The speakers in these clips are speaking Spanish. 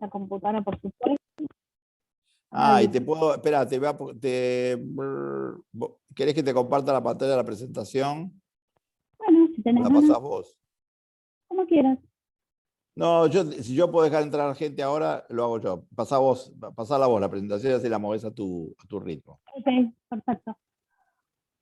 esta computadora, por supuesto. Y te puedo, espera, ¿querés que te comparta la pantalla de la presentación? Bueno, si ¿O tenés la ganas, pasás vos? como quieras. No, si yo puedo dejar entrar gente ahora, lo hago yo. Pasala vos la presentación y así la movés a tu ritmo. Ok, perfecto.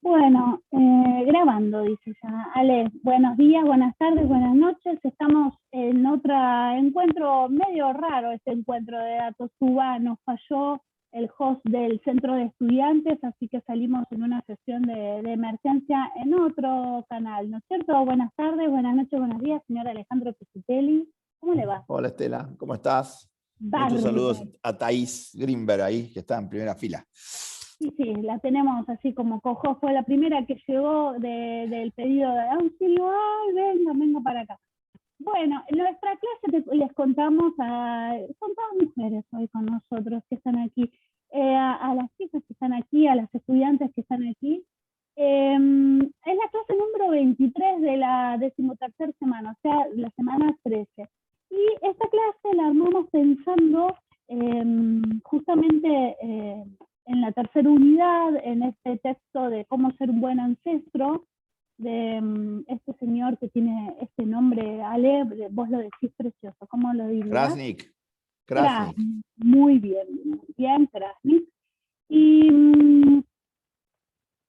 Bueno, grabando, dice ya. Ale, buenos días, buenas tardes, buenas noches. Estamos en otro encuentro medio raro, este encuentro de datos UBA. Nos falló el host del centro de estudiantes, así que salimos en una sesión de emergencia en otro canal, ¿no es cierto? Buenas tardes, buenas noches, buenos días, señor Alejandro Piscitelli. ¿Cómo le va? Hola Estela, ¿cómo estás? Muchos Bárbaro. saludos a Thaís Grimberg ahí, que está en primera fila. Sí, la tenemos así como cojo, fue la primera que llegó del pedido de auxilio. ¡Ay, venga para acá! Bueno, en nuestra clase les contamos son todas mujeres hoy con nosotros que están aquí, a las chicas que están aquí, a las estudiantes que están aquí. Es la clase número 23 de la 13ª semana, o sea, la semana 13. Y esta clase la armamos pensando justamente en la tercera unidad, en este texto de cómo ser un buen ancestro, de este señor que tiene este nombre, Ale, vos lo decís precioso, ¿cómo lo dirías? Krasnik. Muy bien, Krasnik. Y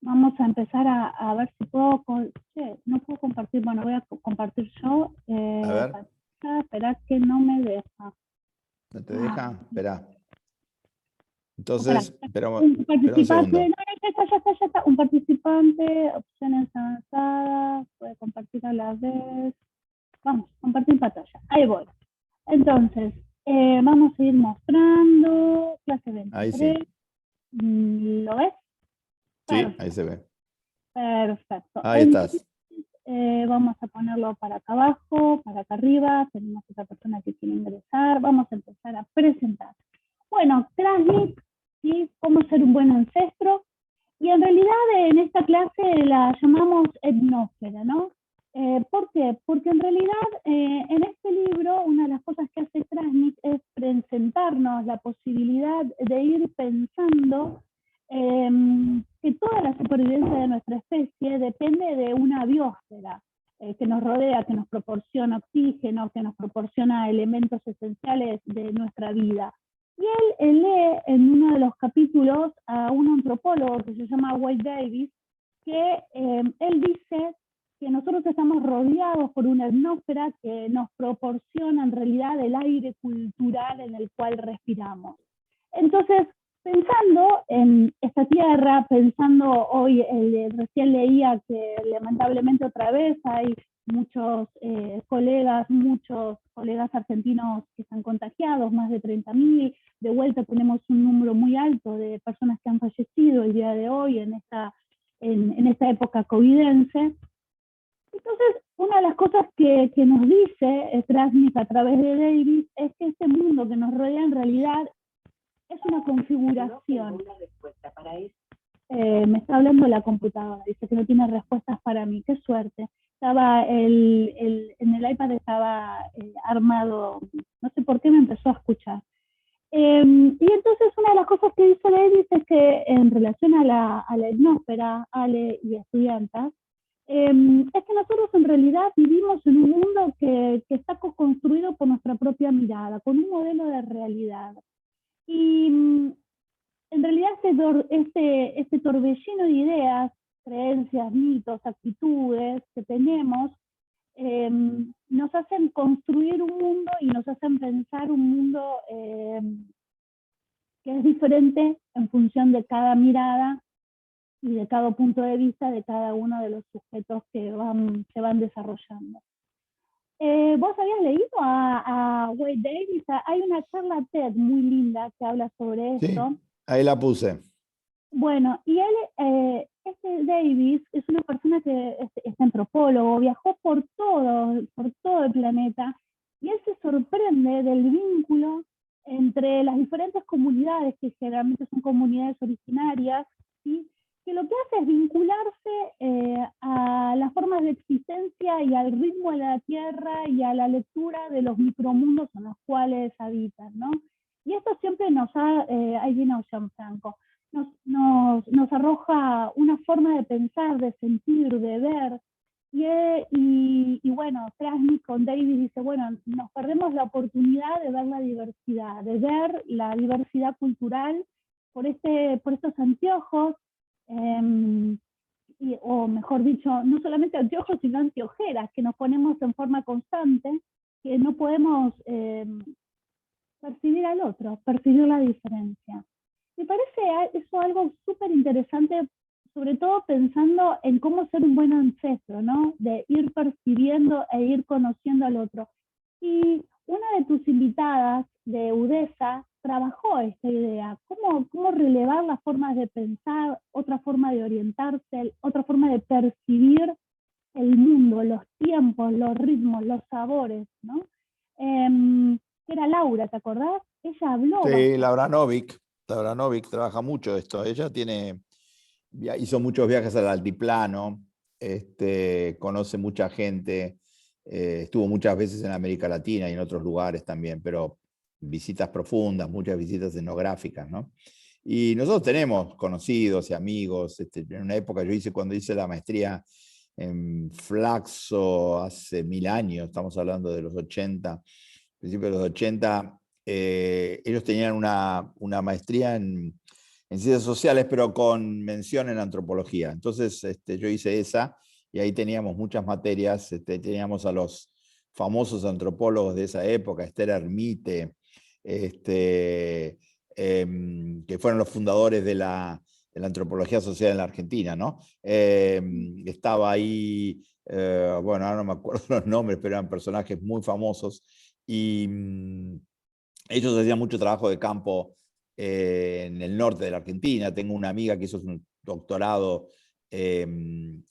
vamos a empezar a ver si puedo, no puedo compartir, bueno, voy a compartir yo, A ver. Esperá que no me deja. ¿No te deja? Espera. Entonces, espera un participante, un segundo. ya está, un participante, opciones avanzadas, puede compartir a la vez. Vamos, compartir pantalla, ahí voy. Entonces, vamos a ir mostrando, clase 23. Ahí sí. ¿Lo ves? Sí, Perfecto. ahí se ve. Perfecto. Ahí Entonces, estás. vamos a ponerlo para acá abajo, para acá arriba, tenemos otra persona que quiere ingresar, vamos a empezar a presentar. Bueno, Krasnik, ¿sí? Cómo ser un buen ancestro, y en realidad en esta clase la llamamos etnósfera, ¿no? ¿Por qué? Porque en realidad en este libro una de las cosas que hace Krasnik es presentarnos la posibilidad de ir pensando que toda la supervivencia de nuestra especie depende de una biosfera que nos rodea, que nos proporciona oxígeno, que nos proporciona elementos esenciales de nuestra vida. Y él lee en uno de los capítulos a un antropólogo que se llama Wade Davis, que él dice que nosotros estamos rodeados por una atmósfera que nos proporciona en realidad el aire cultural en el cual respiramos. Entonces, pensando en esta tierra, pensando hoy, recién leía que lamentablemente otra vez hay muchos colegas argentinos que están contagiados, más de 30.000, de vuelta tenemos un número muy alto de personas que han fallecido el día de hoy en esta época covidense. Entonces, una de las cosas que nos dice Krasnik a través de Davis es que este mundo que nos rodea en realidad es una configuración. Me está hablando la computadora, dice que no tiene respuestas para mí, qué suerte. Estaba en el iPad estaba armado, no sé por qué me empezó a escuchar. Y entonces una de las cosas que dice Davis es que en relación a la etnósfera, Ale y estudiantas, es que nosotros en realidad vivimos en un mundo que está construido por nuestra propia mirada, con un modelo de realidad. Y en realidad este torbellino de ideas, creencias, mitos, actitudes que tenemos, nos hacen construir un mundo y nos hacen pensar un mundo que es diferente en función de cada mirada y de cada punto de vista de cada uno de los sujetos que se van desarrollando. ¿Vos habías leído a Wade Davis? Hay una charla TED muy linda que habla sobre esto. Sí, ahí la puse. Bueno, y él, este Davis, es una persona que es antropólogo, viajó por todo el planeta, y él se sorprende del vínculo entre las diferentes comunidades, que generalmente son comunidades originarias, ¿sí? que lo que hace es vincularse a las formas de existencia y al ritmo de la Tierra y a la lectura de los micromundos en los cuales habitan, ¿no? Y esto siempre ahí viene Gianfranco, nos arroja una forma de pensar, de sentir, de ver. Y bueno, Krasnik con Davis dice, bueno, nos perdemos la oportunidad de ver la diversidad, de ver la diversidad cultural por estos anteojos, o mejor dicho, no solamente anteojos, sino anteojeras que nos ponemos en forma constante, que no podemos percibir al otro, percibir la diferencia. Me parece eso algo súper interesante, sobre todo pensando en cómo ser un buen ancestro, ¿no? De ir percibiendo e ir conociendo al otro. Y una de tus invitadas de UDESA trabajó esta idea, cómo relevar las formas de pensar, otra forma de orientarse, otra forma de percibir el mundo, los tiempos, los ritmos, los sabores, ¿no? Era Laura, ¿te acordás? Ella habló Sí, bastante. Laura Novik trabaja mucho esto. Ella hizo muchos viajes al altiplano, conoce mucha gente, estuvo muchas veces en América Latina y en otros lugares también, pero visitas profundas, muchas visitas etnográficas, ¿no? Y nosotros tenemos conocidos y amigos. En una época cuando hice la maestría en Flaxo hace 1000 años, estamos hablando de los 80, principios de los 80, ellos tenían una maestría en ciencias sociales, pero con mención en antropología. Entonces yo hice esa y ahí teníamos muchas materias, teníamos a los famosos antropólogos de esa época, Esther Ermite, que fueron los fundadores de la antropología social en la Argentina, ¿no? Estaba ahí, bueno, ahora no me acuerdo los nombres, pero eran personajes muy famosos y ellos hacían mucho trabajo de campo en el norte de la Argentina. Tengo una amiga que hizo un doctorado en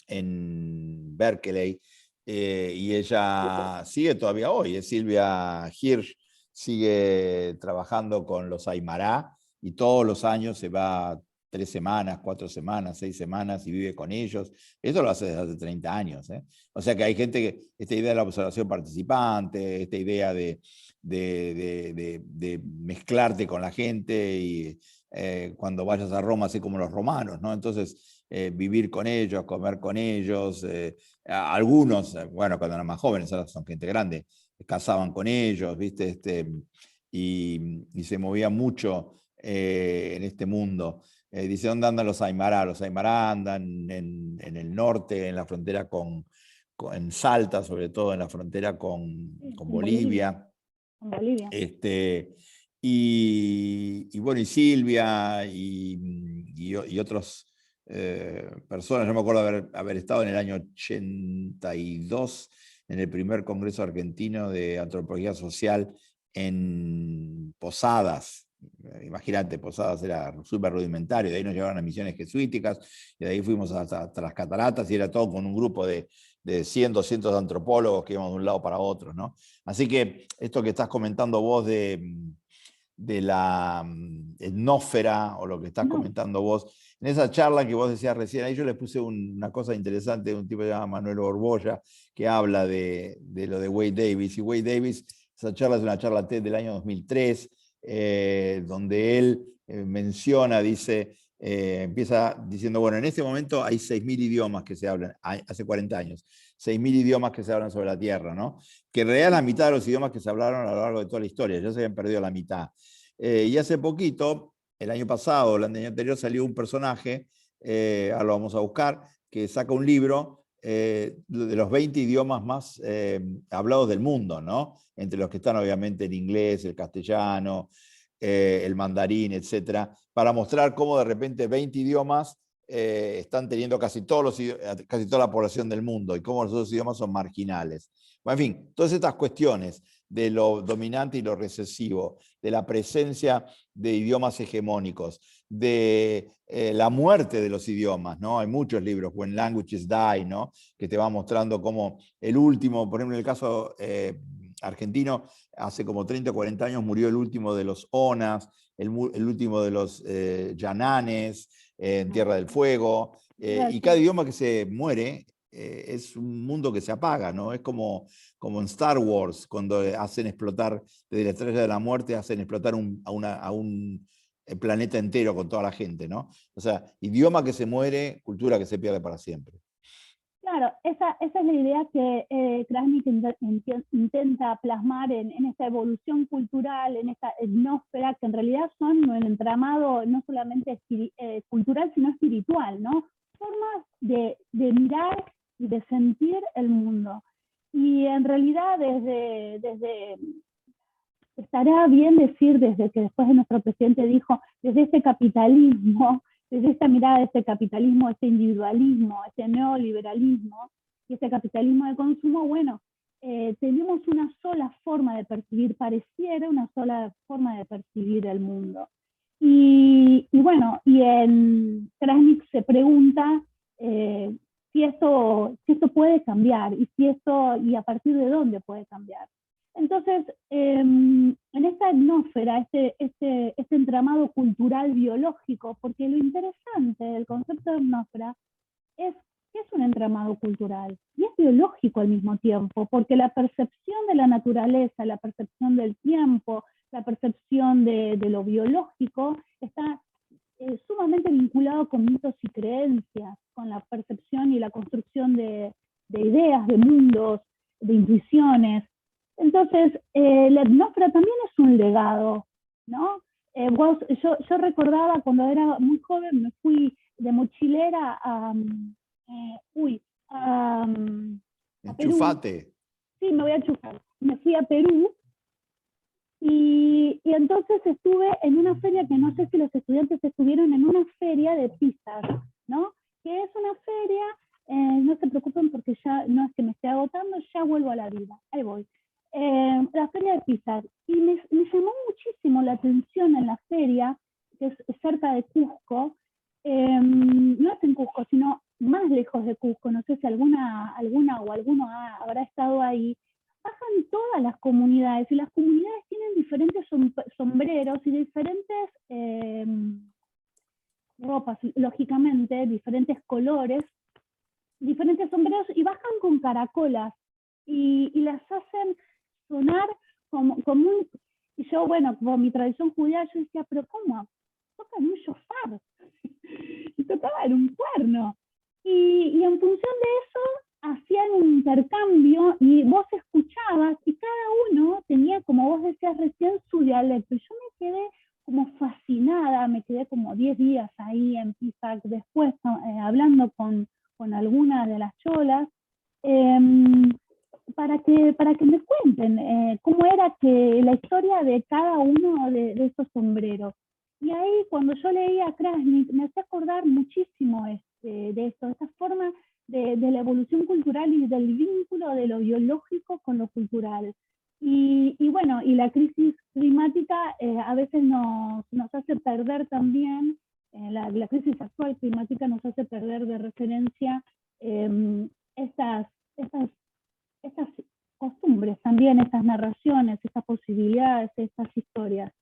Berkeley, y ella sigue todavía hoy. Es Silvia Hirsch, sigue trabajando con los Aymará y todos los años se va 3 semanas, 4 semanas, 6 semanas y vive con ellos. Eso lo hace desde hace 30 años. O sea que hay gente esta idea de la observación participante, esta idea de mezclarte con la gente y cuando vayas a Roma, así como los romanos, ¿no? Entonces, vivir con ellos, comer con ellos, algunos, bueno, cuando eran más jóvenes, ahora son gente grande, casaban con ellos, ¿viste? Y se movía mucho en este mundo. Dice, ¿dónde andan los Aymará? Los Aymará andan en el norte, en la frontera en Salta, sobre todo en la frontera con En Bolivia. Bolivia. En Bolivia. Y bueno, y Silvia y otras personas. Yo me acuerdo haber estado en el año 82 en el primer Congreso Argentino de Antropología Social en Posadas. Imagínate, Posadas era súper rudimentario, de ahí nos llevaron a misiones jesuíticas, y de ahí fuimos hasta las cataratas, y era todo con un grupo de 100, 200 antropólogos que íbamos de un lado para otro, ¿no? Así que esto que estás comentando vos de la etnósfera, o lo que estás No, comentando vos, en esa charla que vos decías recién, ahí yo les puse una cosa interesante de un tipo que se llama Manuel Borbolla, que habla de lo de Wade Davis. Y Wade Davis, esa charla es una charla TED del año 2003, donde él menciona, dice, empieza diciendo, bueno, en este momento hay 6.000 idiomas que se hablan, hace 40 años, 6.000 idiomas que se hablan sobre la Tierra, ¿no? Que en realidad la mitad de los idiomas que se hablaron a lo largo de toda la historia, ya se habían perdido la mitad. Y hace poquito, el año pasado, el año anterior, salió un personaje, ahora lo vamos a buscar, que saca un libro de los 20 idiomas más hablados del mundo, ¿no? Entre los que están obviamente el inglés, el castellano, el mandarín, etcétera, para mostrar cómo de repente 20 idiomas están teniendo casi toda la población del mundo, y cómo los otros idiomas son marginales. Bueno, en fin, todas estas cuestiones de lo dominante y lo recesivo, de la presencia de idiomas hegemónicos, de la muerte de los idiomas, ¿no? Hay muchos libros, When Languages Die, ¿no? Que te va mostrando cómo el último, por ejemplo, en el caso argentino, hace como 30 o 40 años murió el último de los onas, el último de los yananes, en Tierra del Fuego, y Gracias. cada idioma que se muere es un mundo que se apaga, ¿no? Es como en Star Wars, cuando hacen explotar, desde la Estrella de la Muerte, hacen explotar a un planeta entero con toda la gente, ¿no? O sea, idioma que se muere, cultura que se pierde para siempre. Claro, esa es la idea que Krasnik intenta plasmar en esta evolución cultural, en esta etnósfera, que en realidad son el entramado no solamente cultural, sino espiritual, ¿no? Formas de mirar y de sentir el mundo. Y en realidad desde estará bien decir, desde que después de nuestro presidente dijo, desde este capitalismo, desde esta mirada de este capitalismo, este individualismo, este neoliberalismo y este capitalismo de consumo, bueno, tenemos una sola forma de percibir, pareciera una sola forma de percibir el mundo. Y bueno, y en Krasnik se pregunta si esto puede cambiar y a partir de dónde puede cambiar. Entonces, en esta etnósfera, este entramado cultural biológico, porque lo interesante del concepto de etnósfera es que es un entramado cultural y es biológico al mismo tiempo, porque la percepción de la naturaleza, la percepción del tiempo, la percepción de lo biológico está sumamente vinculado con mitos y creencias, con la percepción y la construcción de ideas, de mundos, de intuiciones. Entonces, la etnósfera también es un legado, ¿no? Yo recordaba cuando era muy joven, me fui de mochilera a Perú. Enchufate. Sí, me voy a enchufar. Me fui a Perú y entonces estuve en una feria que no sé si los estudiantes estuvieron en una feria de pizzas, ¿no? Que es una feria, no se preocupen porque ya no es que me esté agotando, ya vuelvo a la vida, ahí voy. La feria de pizzas. Y me llamó muchísimo la atención en la feria, que es cerca de Cusco, no es en Cusco, sino más lejos de Cusco, no sé si alguna o alguno habrá estado ahí. Bajan todas las comunidades y las comunidades tienen diferentes sombreros y diferentes ropas, lógicamente, diferentes colores, diferentes sombreros y bajan con caracolas y las hacen sonar como un... Y yo, bueno, como mi tradición judía, yo decía, pero ¿cómo? Tocan un shofar. Y tocaban un cuerno. Y en función de eso, hacían un intercambio y vos escuchabas y cada uno tenía, como vos decías recién, su dialecto. Y yo me quedé como fascinada, me quedé como 10 días ahí en Pisac, después hablando con algunas de las cholas, para que me cuenten cómo era que la historia de cada uno de esos sombreros. Y ahí cuando yo leía a Krasnik me hacía acordar muchísimo de esto, esta forma de la evolución cultural y del vínculo de lo biológico con lo cultural. Y bueno, y la crisis climática a veces nos hace perder también, la crisis actual climática nos hace perder de referencia estas, estas, estas costumbres también, estas narraciones, estas posibilidades, estas historias.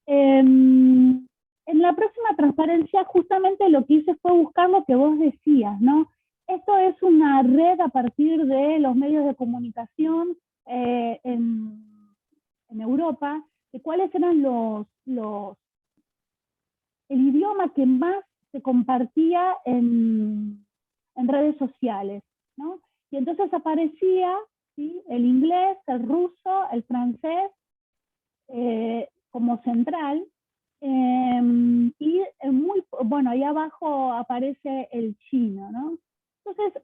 En la próxima transparencia justamente lo que hice fue buscar lo que vos decías, ¿no? Esto es una red a partir de los medios de comunicación en Europa, de cuáles eran el idioma que más se compartía en redes sociales, ¿no? Y entonces aparecía, ¿sí?, el inglés, el ruso, el francés, como central, y bueno, ahí abajo aparece el chino, ¿no? Entonces,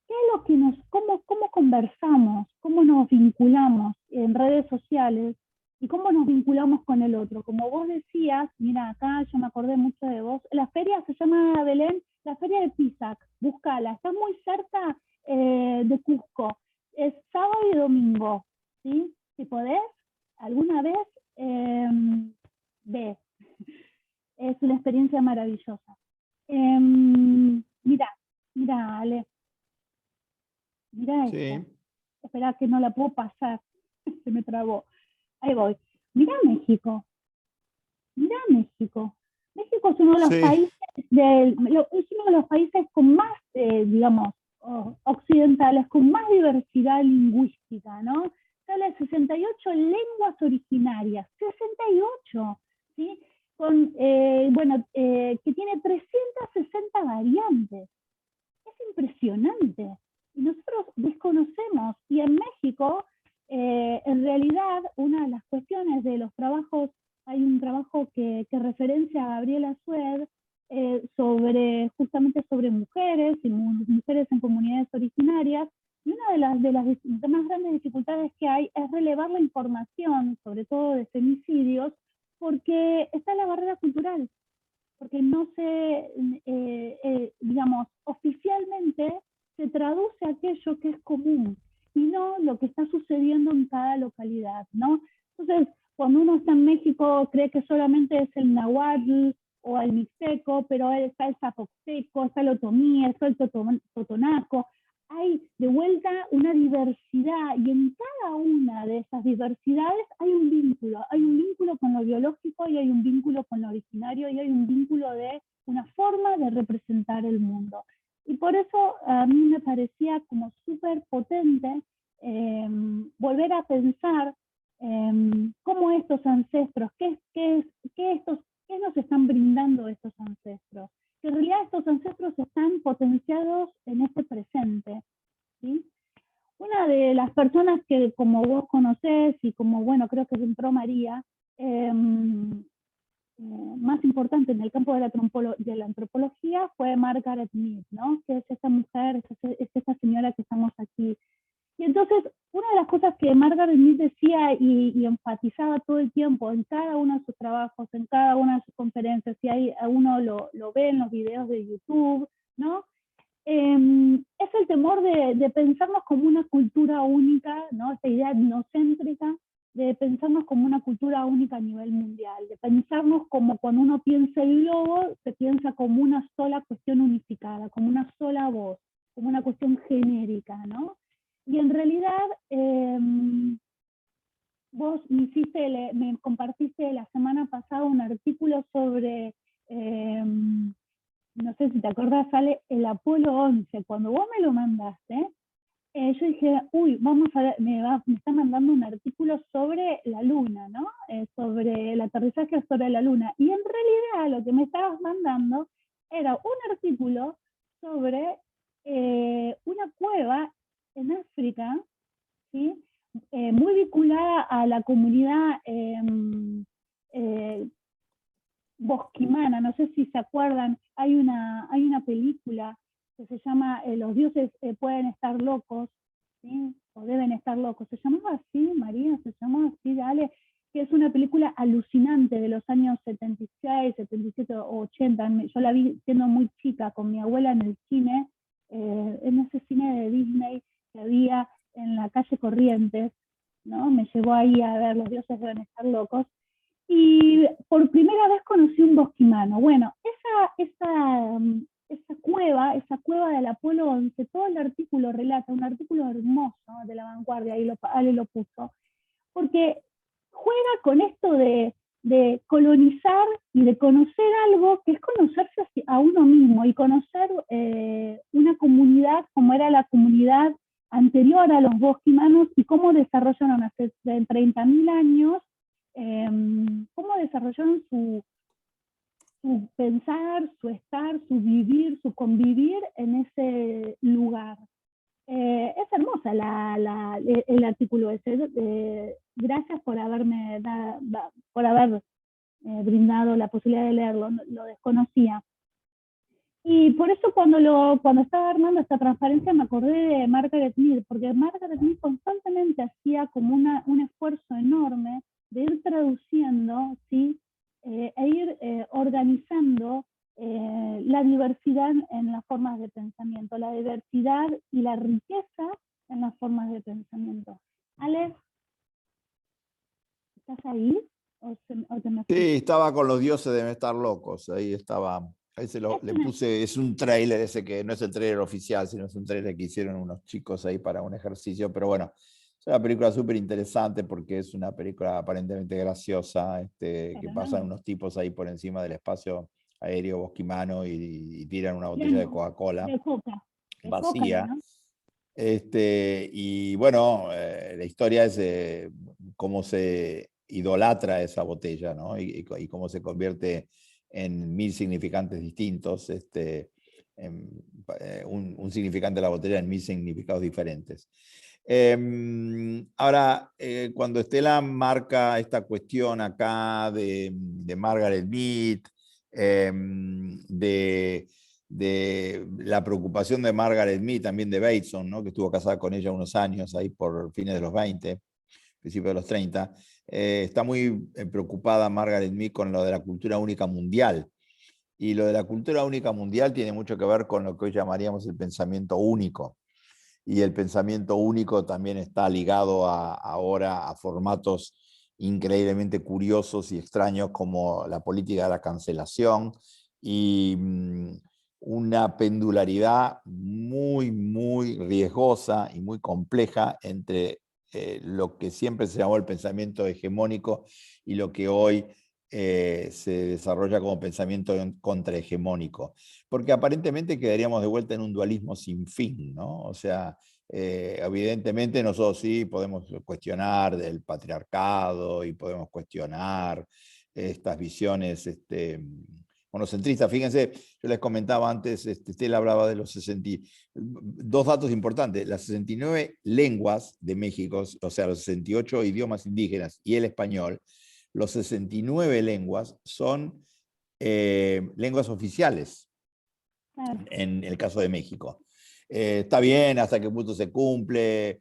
¿qué es lo que cómo conversamos, cómo nos vinculamos en redes sociales y cómo nos vinculamos con el otro? Como vos decías, mira, acá yo me acordé mucho de vos, la feria se llama, Belén, la feria de Pisac, búscala, está muy cerca de Cusco, es sábado y domingo, ¿sí? Si podés, alguna vez, ve, es una experiencia maravillosa. Mira, Ale, mira Sí. esta. Espera que no la puedo pasar. Se me trabó. Ahí voy. Mira México. Mira México. México es uno de los Sí, países, es uno de los países con más, digamos, occidentales, con más diversidad lingüística, ¿no? Sale de 68 lenguas originarias, 68, ¿sí? Que tiene 360 variantes. Es impresionante. Y nosotros desconocemos. Y en México, en realidad, una de las cuestiones de los trabajos, hay un trabajo que referencia a Gabriela Sued justamente sobre mujeres y mujeres en comunidades originarias. Y una de las más grandes dificultades que hay es relevar la información, sobre todo de femicidios, porque está la barrera cultural, porque no se, digamos, oficialmente se traduce aquello que es común y no lo que está sucediendo en cada localidad, ¿no? Entonces, cuando uno está en México cree que solamente es el náhuatl o el mixteco, pero está el zapoteco, está el otomí, está el totonaco. Hay de vuelta una diversidad y en cada una de esas diversidades hay un vínculo con lo biológico y hay un vínculo con lo originario y hay un vínculo de una forma de representar el mundo. Y por eso a mí me parecía como súper potente volver a pensar cómo estos ancestros, qué nos están brindando estos ancestros. Que en realidad estos ancestros están potenciados en este presente, ¿sí? Una de las personas que como vos conocés y como, bueno, creo que entró María, más importante en el campo de la antropología fue Margaret Mead, ¿no? Que es esta mujer, es esta señora que estamos aquí. Y entonces, una de las cosas que Margaret Mead decía y enfatizaba todo el tiempo en cada uno de sus trabajos, en cada una de sus conferencias, y ahí uno lo ve en los videos de YouTube, ¿no? Es el temor de pensarnos como una cultura única, ¿no? Esta idea etnocéntrica de pensarnos como una cultura única a nivel mundial, de pensarnos como cuando uno piensa el globo, se piensa como una sola cuestión unificada, como una sola voz, como una cuestión genérica, ¿no? Y en realidad, vos me compartiste la semana pasada un artículo sobre no sé si te acordás, sale el Apolo 11. Cuando vos me lo mandaste, yo dije, uy, vamos a ver, me está mandando un artículo sobre la Luna, ¿no? Sobre el aterrizaje sobre la Luna. Y en realidad lo que me estabas mandando era un artículo sobre una cueva en África, ¿sí? Muy vinculada a la comunidad eh, bosquimana, no sé si se acuerdan, hay una película que se llama Los dioses pueden estar locos, ¿sí? O deben estar locos. ¿Se llamaba así, María? ¿Se llamaba así, Dale? Que es una película alucinante de los años 76, 77 o 80. Yo la vi siendo muy chica con mi abuela en el cine, en ese cine de Disney que había en la calle Corrientes, ¿no? Me llevó ahí a ver Los dioses deben estar locos. Y por primera vez conocí un bosquimano. Bueno, esa cueva del Apolo 11, todo el artículo relata, un artículo hermoso de La Vanguardia, y Ale lo puso, porque juega con esto de colonizar y de conocer algo que es conocerse a uno mismo y conocer una comunidad como era la comunidad anterior a los bosquimanos y cómo desarrollaron hace 30.000 años, cómo desarrollaron su pensar, su estar, su vivir, su convivir en ese lugar. Es hermosa el artículo ese. Gracias por por haber brindado la posibilidad de leerlo, lo desconocía. Y por eso cuando estaba armando esta transparencia me acordé de Margaret Mead, porque Margaret Mead constantemente hacía como un esfuerzo enorme de ir traduciendo, ¿sí? E ir organizando la diversidad en las formas de pensamiento, la diversidad y la riqueza en las formas de pensamiento. Alex, ¿estás ahí? ¿O te me fuiste? sí, estaba con Los dioses deben estar locos. Ahí estaba. Ahí le puse, es un trailer ese que no es el trailer oficial, sino es un trailer que hicieron unos chicos ahí para un ejercicio, pero bueno, Es una película súper interesante porque es una película aparentemente graciosa, que pasan unos tipos ahí por encima del espacio aéreo bosquimano y tiran una botella de Coca-Cola De coca, vacía. ¿no? Y bueno, la historia es cómo se idolatra esa botella, ¿no? Y cómo se convierte en 1000 significantes distintos, un significante de la botella en 1000 significados diferentes. Ahora, cuando Estela marca esta cuestión acá de Margaret Mead, de la preocupación de Margaret Mead, también de Bateson, ¿no? Que estuvo casada con ella unos años, ahí por fines de los 20, principios de los 30, está muy preocupada Margaret Mead con lo de la cultura única mundial. Y lo de la cultura única mundial tiene mucho que ver con lo que hoy llamaríamos el pensamiento único. Y el pensamiento único también está ligado ahora a formatos increíblemente curiosos y extraños como la política de la cancelación y una pendularidad muy, muy riesgosa y muy compleja entre lo que siempre se llamó el pensamiento hegemónico y lo que hoy se desarrolla como pensamiento contrahegemónico, porque aparentemente quedaríamos de vuelta en un dualismo sin fin, ¿no? O sea, evidentemente nosotros sí podemos cuestionar del patriarcado y podemos cuestionar estas visiones monocentristas. Fíjense, yo les comentaba antes, Estela hablaba de los dos datos importantes, las 69 lenguas de México, o sea, los 68 idiomas indígenas y el español, los 69 lenguas son lenguas oficiales en el caso de México. Está bien, hasta qué punto se cumple.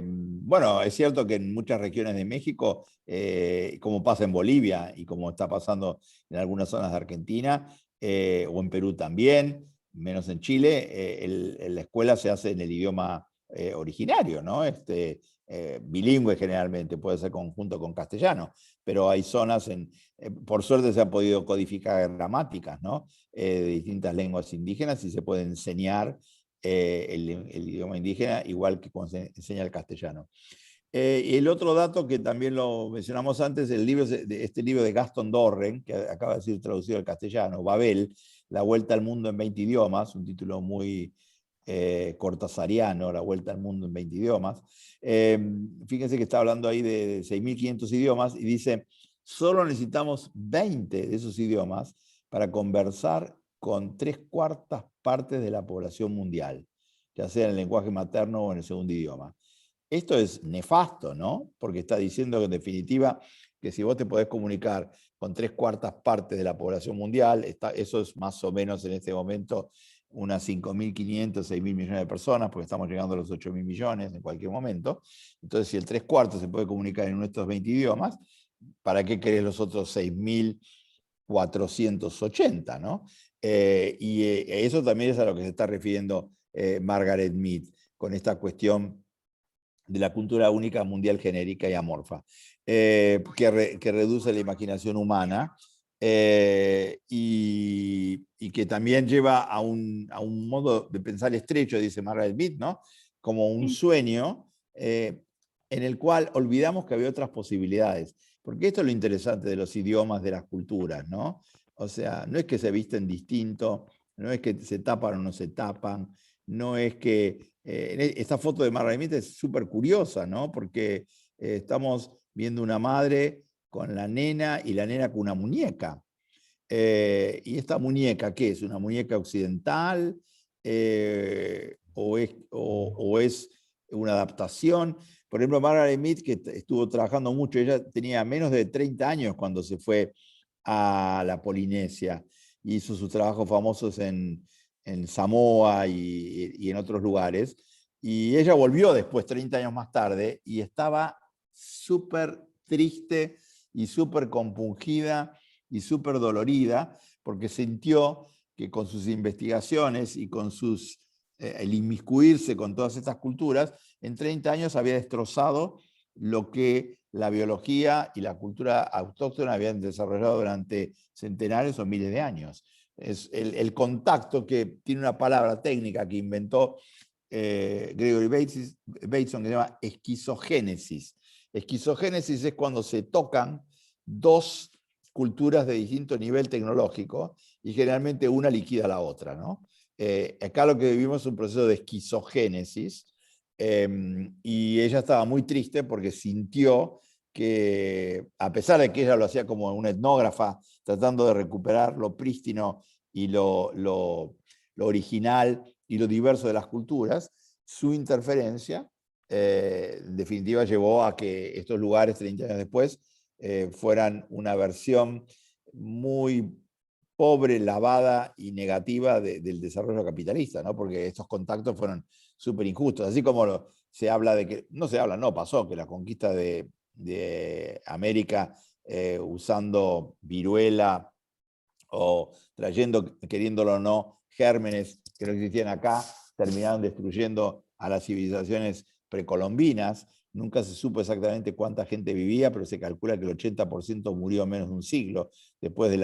Bueno, es cierto que en muchas regiones de México, como pasa en Bolivia y como está pasando en algunas zonas de Argentina, o en Perú también, menos en Chile, la escuela se hace en el idioma originario, ¿no? Bilingüe generalmente, puede ser conjunto con castellano, pero hay zonas por suerte se han podido codificar gramáticas, ¿no? De distintas lenguas indígenas y se puede enseñar el idioma indígena igual que cuando se enseña el castellano. Y el otro dato que también lo mencionamos antes, este libro de Gaston Dorren, que acaba de ser traducido al castellano, Babel, La Vuelta al Mundo en 20 idiomas, un título muy cortasariano, La Vuelta al Mundo en 20 idiomas. Fíjense que está hablando ahí de 6.500 idiomas y dice, solo necesitamos 20 de esos idiomas para conversar con 3/4 partes de la población mundial, ya sea en el lenguaje materno o en el segundo idioma. Esto es nefasto, ¿no? Porque está diciendo que en definitiva que si vos te podés comunicar con 3/4 partes de la población mundial, eso es más o menos en este momento unas 5.500, 6.000 millones de personas, porque estamos llegando a los 8.000 millones en cualquier momento. Entonces, si el 3/4 se puede comunicar en estos 20 idiomas, ¿para qué querés los otros 6.480, ¿no? Eso también es a lo que se está refiriendo Margaret Mead, con esta cuestión de la cultura única mundial genérica y amorfa, que reduce la imaginación humana y que también lleva a un modo de pensar estrecho, dice Margaret Mead, ¿no? Como un sueño en el cual olvidamos que había otras posibilidades. Porque esto es lo interesante de los idiomas, de las culturas, ¿no? O sea, no es que se visten distinto, no es que se tapan o no se tapan, no es que esta foto de Margaret Mead es súper curiosa, ¿no? Porque estamos viendo una madre con la nena y la nena con una muñeca. ¿Y esta muñeca qué es? ¿Una muñeca occidental? ¿O es una adaptación? Por ejemplo, Margaret Mead, que estuvo trabajando mucho, ella tenía menos de 30 años cuando se fue a la Polinesia. Hizo sus trabajos famosos en Samoa y en otros lugares. Y ella volvió después, 30 años más tarde, y estaba súper triste y súper compungida y súper dolorida, porque sintió que con sus investigaciones y con el inmiscuirse con todas estas culturas, en 30 años había destrozado lo que la biología y la cultura autóctona habían desarrollado durante centenares o miles de años. Es el contacto, que tiene una palabra técnica que inventó Gregory Bateson, que se llama esquizogénesis. Esquizogénesis es cuando se tocan dos culturas de distinto nivel tecnológico y generalmente una liquida a la otra, ¿no? Acá lo que vivimos es un proceso de esquizogénesis, y ella estaba muy triste porque sintió que, a pesar de que ella lo hacía como una etnógrafa, tratando de recuperar lo prístino y lo original y lo diverso de las culturas, su interferencia, en definitiva, llevó a que estos lugares, 30 años después, fueran una versión muy pobre, lavada y negativa del desarrollo capitalista, ¿no? Porque estos contactos fueron súper injustos. Así como se habla de que, no se habla, no, pasó, que la conquista de América, usando viruela o trayendo, queriéndolo o no, gérmenes que no existían acá, terminaron destruyendo a las civilizaciones precolombinas. Nunca se supo exactamente cuánta gente vivía, pero se calcula que el 80% murió en menos de un siglo, después de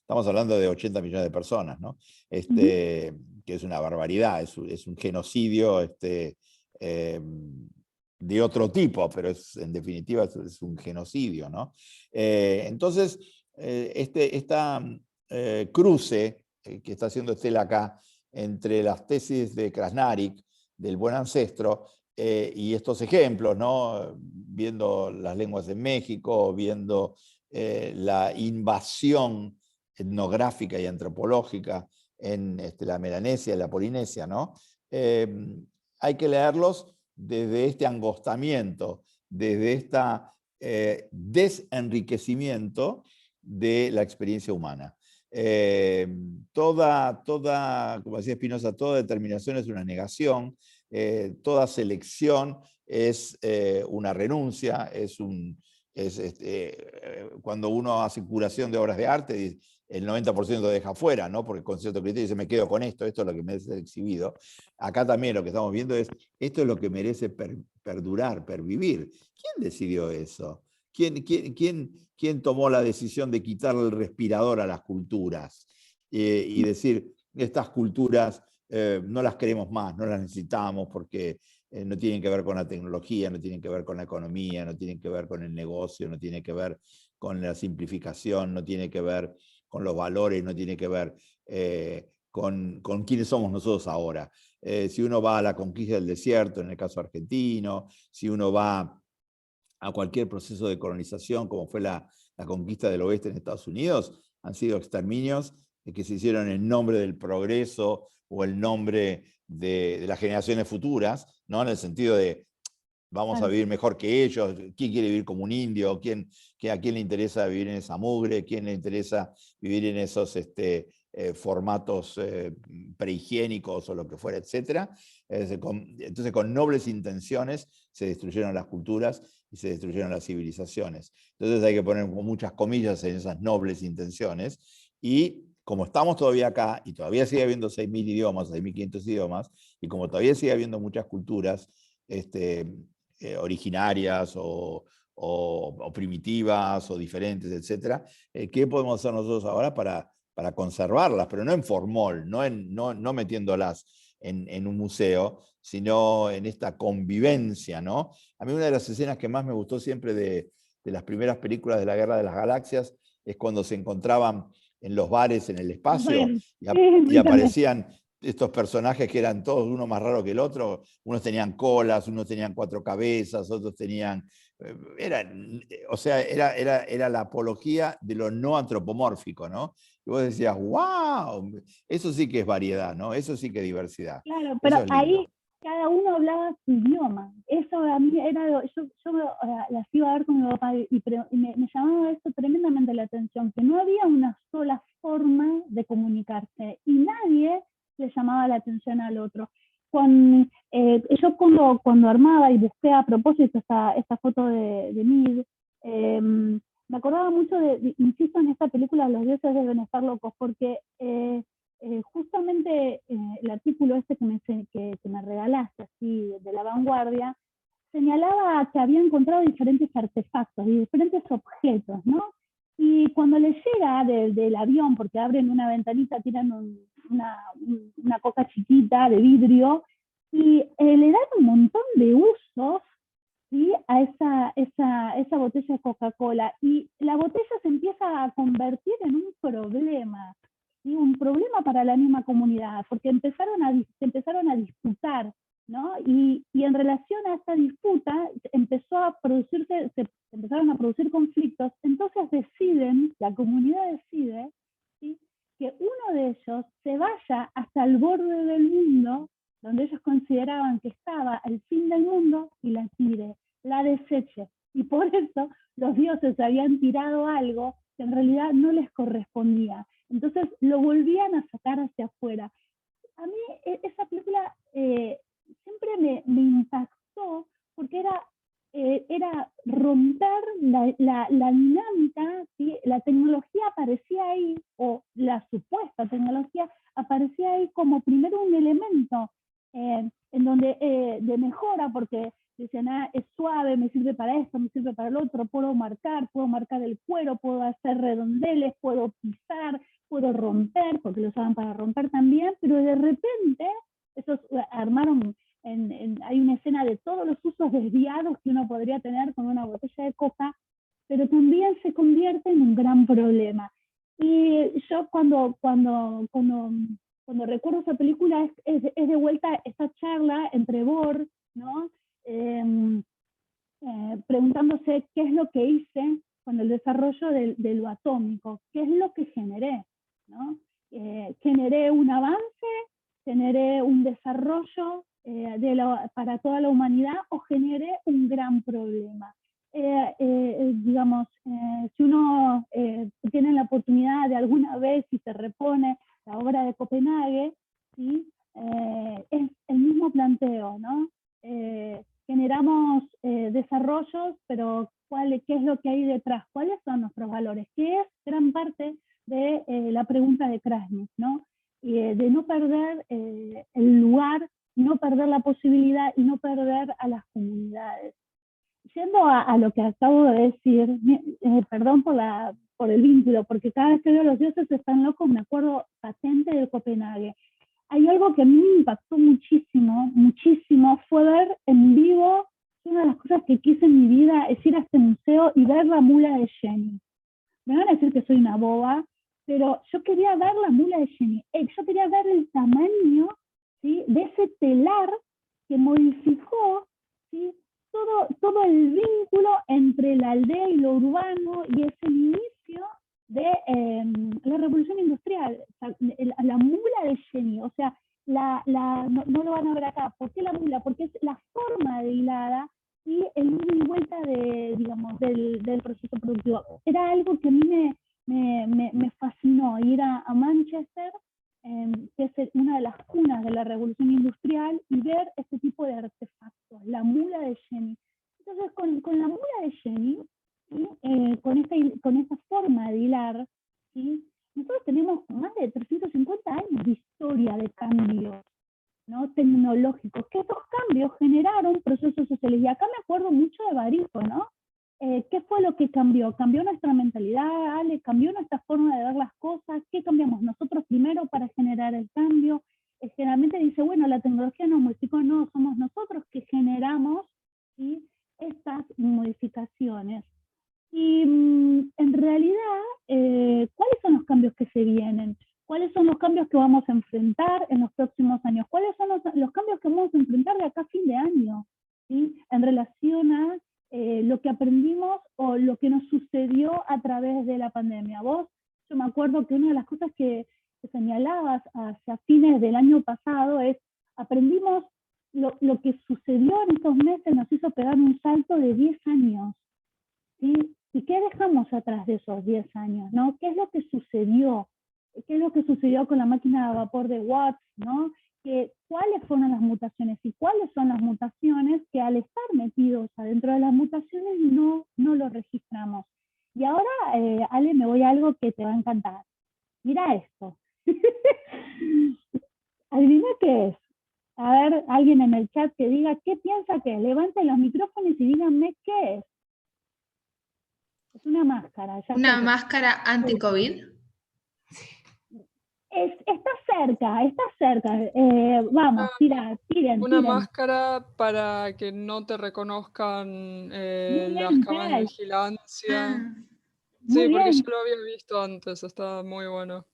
estamos hablando de 80 millones de personas, ¿no? Que es una barbaridad, es un genocidio de otro tipo, pero en definitiva es un genocidio, ¿no? Entonces, esta cruce que está haciendo Estela acá entre las tesis de Krasnarik, del buen ancestro, y estos ejemplos, ¿no? Viendo las lenguas en México, viendo la invasión etnográfica y antropológica en la Melanesia y la Polinesia, ¿no? Hay que leerlos desde este angostamiento, desde este desenriquecimiento de la experiencia humana. Como decía Spinoza, toda determinación es una negación, toda selección es una renuncia, cuando uno hace curación de obras de arte, el 90% deja fuera, ¿no? Porque con cierto criterio dice, me quedo con esto es lo que merece ser exhibido. Acá también lo que estamos viendo es, esto es lo que merece perdurar, pervivir. ¿Quién decidió eso? ¿Quién tomó la decisión de quitarle el respirador a las culturas y decir, estas culturas no las queremos más, no las necesitamos porque no tienen que ver con la tecnología, no tienen que ver con la economía, no tienen que ver con el negocio, no tiene que ver con la simplificación, no tiene que ver con los valores, no tiene que ver con quiénes somos nosotros ahora? Si uno va a la conquista del desierto, en el caso argentino, si uno va a cualquier proceso de colonización, como fue la conquista del oeste en Estados Unidos, han sido exterminios que se hicieron en nombre del progreso o el nombre de las generaciones futuras, ¿no? En el sentido de vamos a vivir mejor que ellos, quién quiere vivir como un indio, a quién le interesa vivir en esa mugre, quién le interesa vivir en esos formatos prehigiénicos o lo que fuera, etc. Entonces, con nobles intenciones se destruyeron las culturas y se destruyeron las civilizaciones. Entonces hay que poner muchas comillas en esas nobles intenciones, y como estamos todavía acá y todavía sigue habiendo 6.000 idiomas, 6.500 idiomas, y como todavía sigue habiendo muchas culturas originarias o primitivas o diferentes, etc., ¿qué podemos hacer nosotros ahora para conservarlas? Pero no en formol, no metiéndolas en un museo, sino en esta convivencia, ¿no? A mí una de las escenas que más me gustó siempre de las primeras películas de la Guerra de las Galaxias es cuando se encontraban en los bares en el espacio y aparecían estos personajes que eran todos uno más raro que el otro. Unos tenían colas, unos tenían 4 cabezas, otros tenían... Era la apología de lo no antropomórfico, ¿no? Y vos decías, wow, eso sí que es variedad, ¿no? Eso sí que es diversidad. Claro, pero ahí cada uno hablaba su idioma. Eso a mí era, yo las iba a ver con mi papá y me llamaba eso tremendamente la atención, que no había una sola forma de comunicarse y nadie le llamaba la atención al otro. Yo cuando armaba y busqué a propósito esta foto de Mid, me acordaba mucho insisto en esta película Los dioses deben estar locos, porque justamente el artículo que me regalaste así de La Vanguardia señalaba que había encontrado diferentes artefactos y diferentes objetos, ¿no? Y cuando les llega del avión, porque abren una ventanita, tiran una coca chiquita de vidrio, y le dan un montón de usos, ¿sí? A esa botella de Coca-Cola, y la botella se empieza a convertir en un problema, ¿sí? Un problema para la misma comunidad, porque se empezaron a disputar, ¿no? Y en relación a esta disputa se empezaron a producir conflictos. Entonces la comunidad decide, ¿sí?, que uno de ellos se vaya hasta el borde del mundo, donde ellos consideraban que estaba el fin del mundo, y la tire, la deseche. Y por eso los dioses habían tirado algo que en realidad no les correspondía. Entonces lo volvían a sacar hacia afuera. A mí esa película siempre me impactó, porque era romper la dinámica, ¿sí? La tecnología aparecía ahí, o la supuesta tecnología aparecía ahí como primero un elemento en donde de mejora, porque decían, es suave, me sirve para esto, me sirve para el otro, puedo marcar el cuero, puedo hacer redondeles, puedo pisar, puedo romper, porque lo usaban para romper también, pero de repente esos armaron, hay una escena de todos los usos desviados que uno podría tener con una botella de coca, pero también se convierte en un gran problema. Y yo cuando recuerdo esa película es de vuelta esta charla entre Bor, ¿no? Preguntándose qué es lo que hice con el desarrollo de lo atómico, qué es lo que generé, ¿no? Generé un avance, generé un desarrollo para toda la humanidad, o generé un gran problema. Digamos, si uno tiene la oportunidad de alguna vez, si se repone la obra de Copenhague, ¿sí? Es el mismo planteo, ¿no? Generamos desarrollos, pero ¿qué es lo que hay detrás? ¿Cuáles son nuestros valores? Que es gran parte de la pregunta de Krasnik, ¿no? De no perder el lugar, no perder la posibilidad y no perder a las comunidades. Yendo a lo que acabo de decir, perdón por el vínculo, porque cada vez que veo Los dioses están locos me acuerdo patente de Copenhague. Hay algo que a mí me impactó muchísimo, muchísimo, fue ver en vivo, una de las cosas que quise en mi vida es ir a este museo y ver la mula de Jenny. Me van a decir que soy una boba, pero yo quería ver la mula de Jenny. Yo quería ver el tamaño, ¿sí?, de ese telar que modificó, ¿sí?, todo el vínculo entre la aldea y lo urbano, y es el inicio de la revolución industrial. O sea, la mula de Jenny, o sea, no lo van a ver acá. ¿Por qué la mula? Porque es la forma de hilada y el ida y vuelta del proceso productivo. Era algo que a mí me fascinó, ir a Manchester, que es una de las cunas de la revolución industrial, y ver este tipo de artefactos, la mula de Jenny. Entonces, con la mula de Jenny, ¿sí?, con esta forma de hilar, ¿sí?, nosotros tenemos más de 350 años de historia de cambios, ¿no?, tecnológicos, que estos cambios generaron procesos sociales. Y acá me acuerdo mucho de Barico, ¿no? ¿Qué fue lo que cambió? ¿Cambió nuestra mentalidad, Ale? ¿Cambió nuestra forma de ver las cosas? ¿Qué cambiamos nosotros primero para generar el cambio? Generalmente dice, bueno, la tecnología nos modificó. No, somos nosotros que generamos, ¿sí?, estas modificaciones. Y en realidad, ¿cuáles son los cambios que se vienen? ¿Cuáles son los cambios que vamos a enfrentar en los próximos años? ¿Cuáles son los cambios que vamos a enfrentar de acá a fin de año, ¿sí?, en relación a lo que aprendimos o lo que nos sucedió a través de la pandemia? Yo me acuerdo que una de las cosas que señalabas hacia fines del año pasado es, aprendimos lo que sucedió en estos meses, nos hizo pegar un salto de 10 años, ¿sí? ¿Y qué dejamos atrás de esos 10 años, ¿no? ¿Qué es lo que sucedió? ¿Qué es lo que sucedió con la máquina de vapor de Watts, ¿no? ¿Cuáles fueron las mutaciones y cuáles son las mutaciones que, al estar metidos adentro de las mutaciones, no lo registramos? Y ahora, Ale, me voy a algo que te va a encantar. Mira esto. Adivina qué es. A ver, alguien en el chat que diga qué piensa que es. Levanten los micrófonos y díganme qué es. Es una máscara. ¿Una máscara anti-COVID? Está Está cerca. Vamos, tiren. Una máscara para que no te reconozcan Muy las bien, cámaras de Ted. vigilancia. Muy Sí, porque bien, ya lo había visto antes, está muy bueno.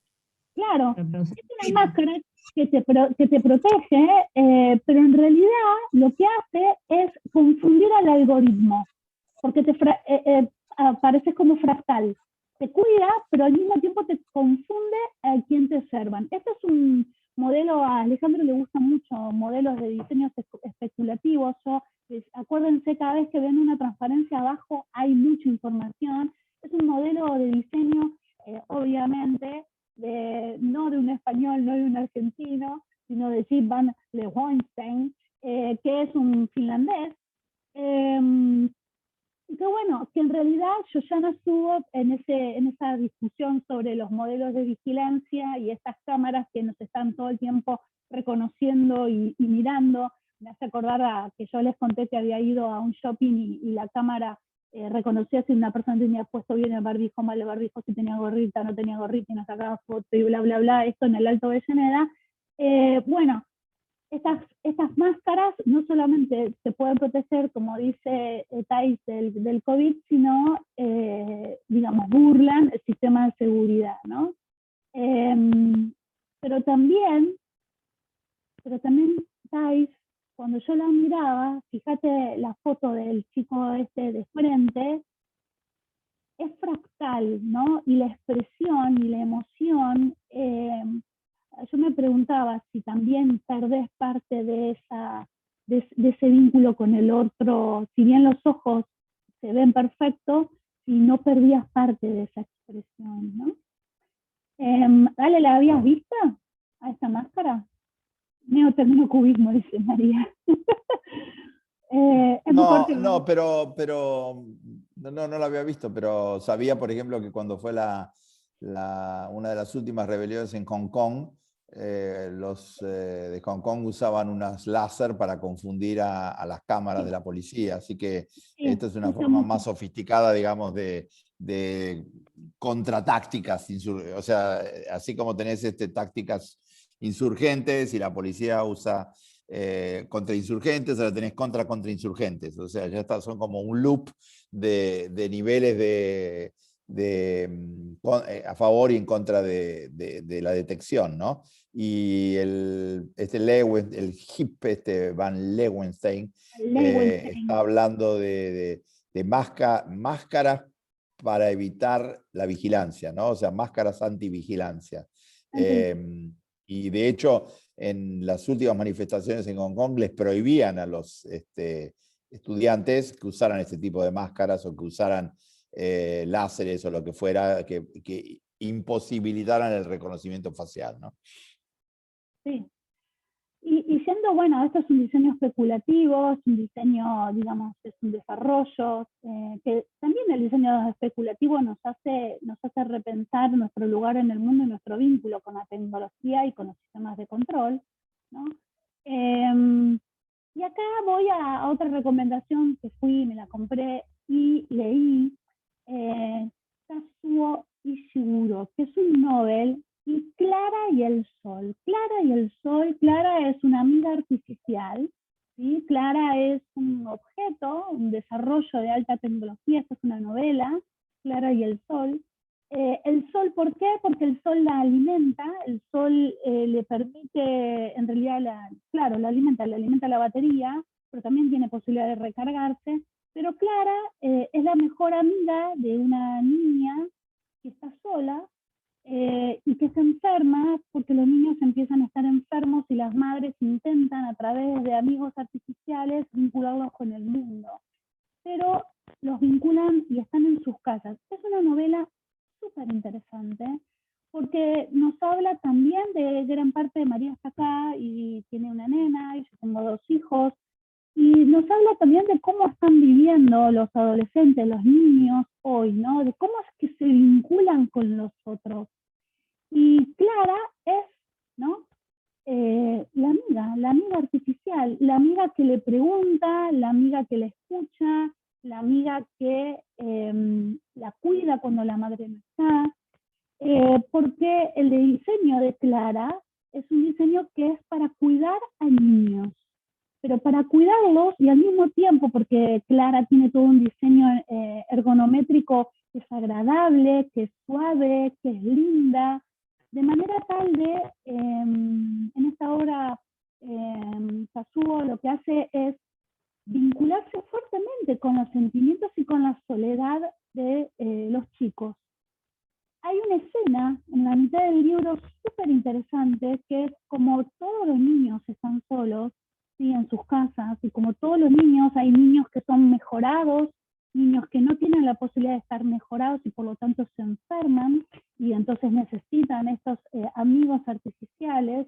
claro. Es una máscara que te protege, pero en realidad lo que hace es confundir al algoritmo, porque apareces como fractal. Te cuida, pero al mismo tiempo te confunde a quién te observan. Este es un modelo, a Alejandro le gustan mucho modelos de diseños especulativos. Acuérdense, cada vez que ven una transparencia abajo hay mucha información. Es un modelo de diseño, obviamente, no de un español, no de un argentino, sino de Jeep van Leeuwenstein, que es un finlandés. Que bueno, que en realidad Shoshana estuvo en esa discusión sobre los modelos de vigilancia y estas cámaras que nos están todo el tiempo reconociendo y mirando. Me hace acordar a que yo les conté que había ido a un shopping y la cámara reconocía si una persona tenía puesto bien el barbijo, mal el barbijo, si tenía gorrita, no tenía gorrita, y nos sacaba foto y bla, bla, bla, esto en el Alto Avellaneda. Bueno, estas máscaras no solamente te pueden proteger, como dice Thais, del COVID, sino, digamos, burlan el sistema de seguridad, ¿no? Pero también, Thais, cuando yo la miraba, fíjate la foto del chico este de frente, es fractal, ¿no? Y la expresión y la emoción, yo me preguntaba si también perdés parte de ese vínculo con el otro, si bien los ojos se ven perfectos, si no perdías parte de esa expresión, ¿no? Ale, ¿la habías visto a esta máscara? Neoterminocubismo, dice María. Es muy fuerte. No, pero no la había visto, pero sabía, por ejemplo, que cuando fue una de las últimas rebeliones en Hong Kong, los de Hong Kong usaban unas láser para confundir a las cámaras de la policía, así que esta es una forma más sofisticada, digamos, de contratácticas, o sea, así como tenés tácticas insurgentes y la policía usa contra insurgentes, ahora tenés contra insurgentes, o sea, ya son como un loop de niveles a favor y en contra de la detección, ¿no? Y el HIP, Van Leeuwenstein, está hablando de máscaras para evitar la vigilancia, ¿no? O sea, máscaras antivigilancia. Y de hecho, en las últimas manifestaciones en Hong Kong les prohibían a los estudiantes que usaran este tipo de máscaras o que usaran láseres o lo que fuera, que imposibilitaran el reconocimiento facial, ¿no? Sí. Y siendo, bueno, esto es un diseño especulativo, es un diseño, digamos, es un desarrollo, que también el diseño especulativo nos hace repensar nuestro lugar en el mundo y nuestro vínculo con la tecnología y con los sistemas de control, ¿no? Y acá voy a otra recomendación que me la compré y leí, Kazuo Ishiguro, que es un Nobel, y Clara y el Sol. Clara es una amiga artificial, ¿sí? Clara es un objeto, un desarrollo de alta tecnología, esta es una novela, Clara y el Sol. El sol, ¿por qué? Porque el sol la alimenta, el sol le permite, en realidad, la alimenta la batería, pero también tiene posibilidad de recargarse. Pero Clara es la mejor amiga de una niña que está sola y que se enferma porque los niños empiezan a estar enfermos y las madres intentan a través de amigos artificiales vincularlos con el mundo. Pero los vinculan y están en sus casas. Es una novela súper interesante porque nos habla también de gran parte de María está acá y tiene una nena y yo tengo 2 hijos. Y nos habla también de cómo están viviendo los adolescentes, los niños hoy, ¿no? De cómo es que se vinculan con los otros. Y Clara es, ¿no? La amiga artificial, la amiga que le pregunta, la amiga que le escucha, la amiga que la cuida cuando la madre no está, porque el diseño de Clara es un diseño que es para cuidar a niños, pero para cuidarlos y al mismo tiempo, porque Clara tiene todo un diseño ergonométrico que es agradable, que es suave, que es linda, de manera tal de, en esta obra, Kazuo lo que hace es vincularse fuertemente con los sentimientos y con la soledad de los chicos. Hay una escena en la mitad del libro súper interesante, que es como todos los niños están solos, ¿sí?, en sus casas, y como todos los niños, hay niños que son mejorados, niños que no tienen la posibilidad de estar mejorados y por lo tanto se enferman, y entonces necesitan estos amigos artificiales,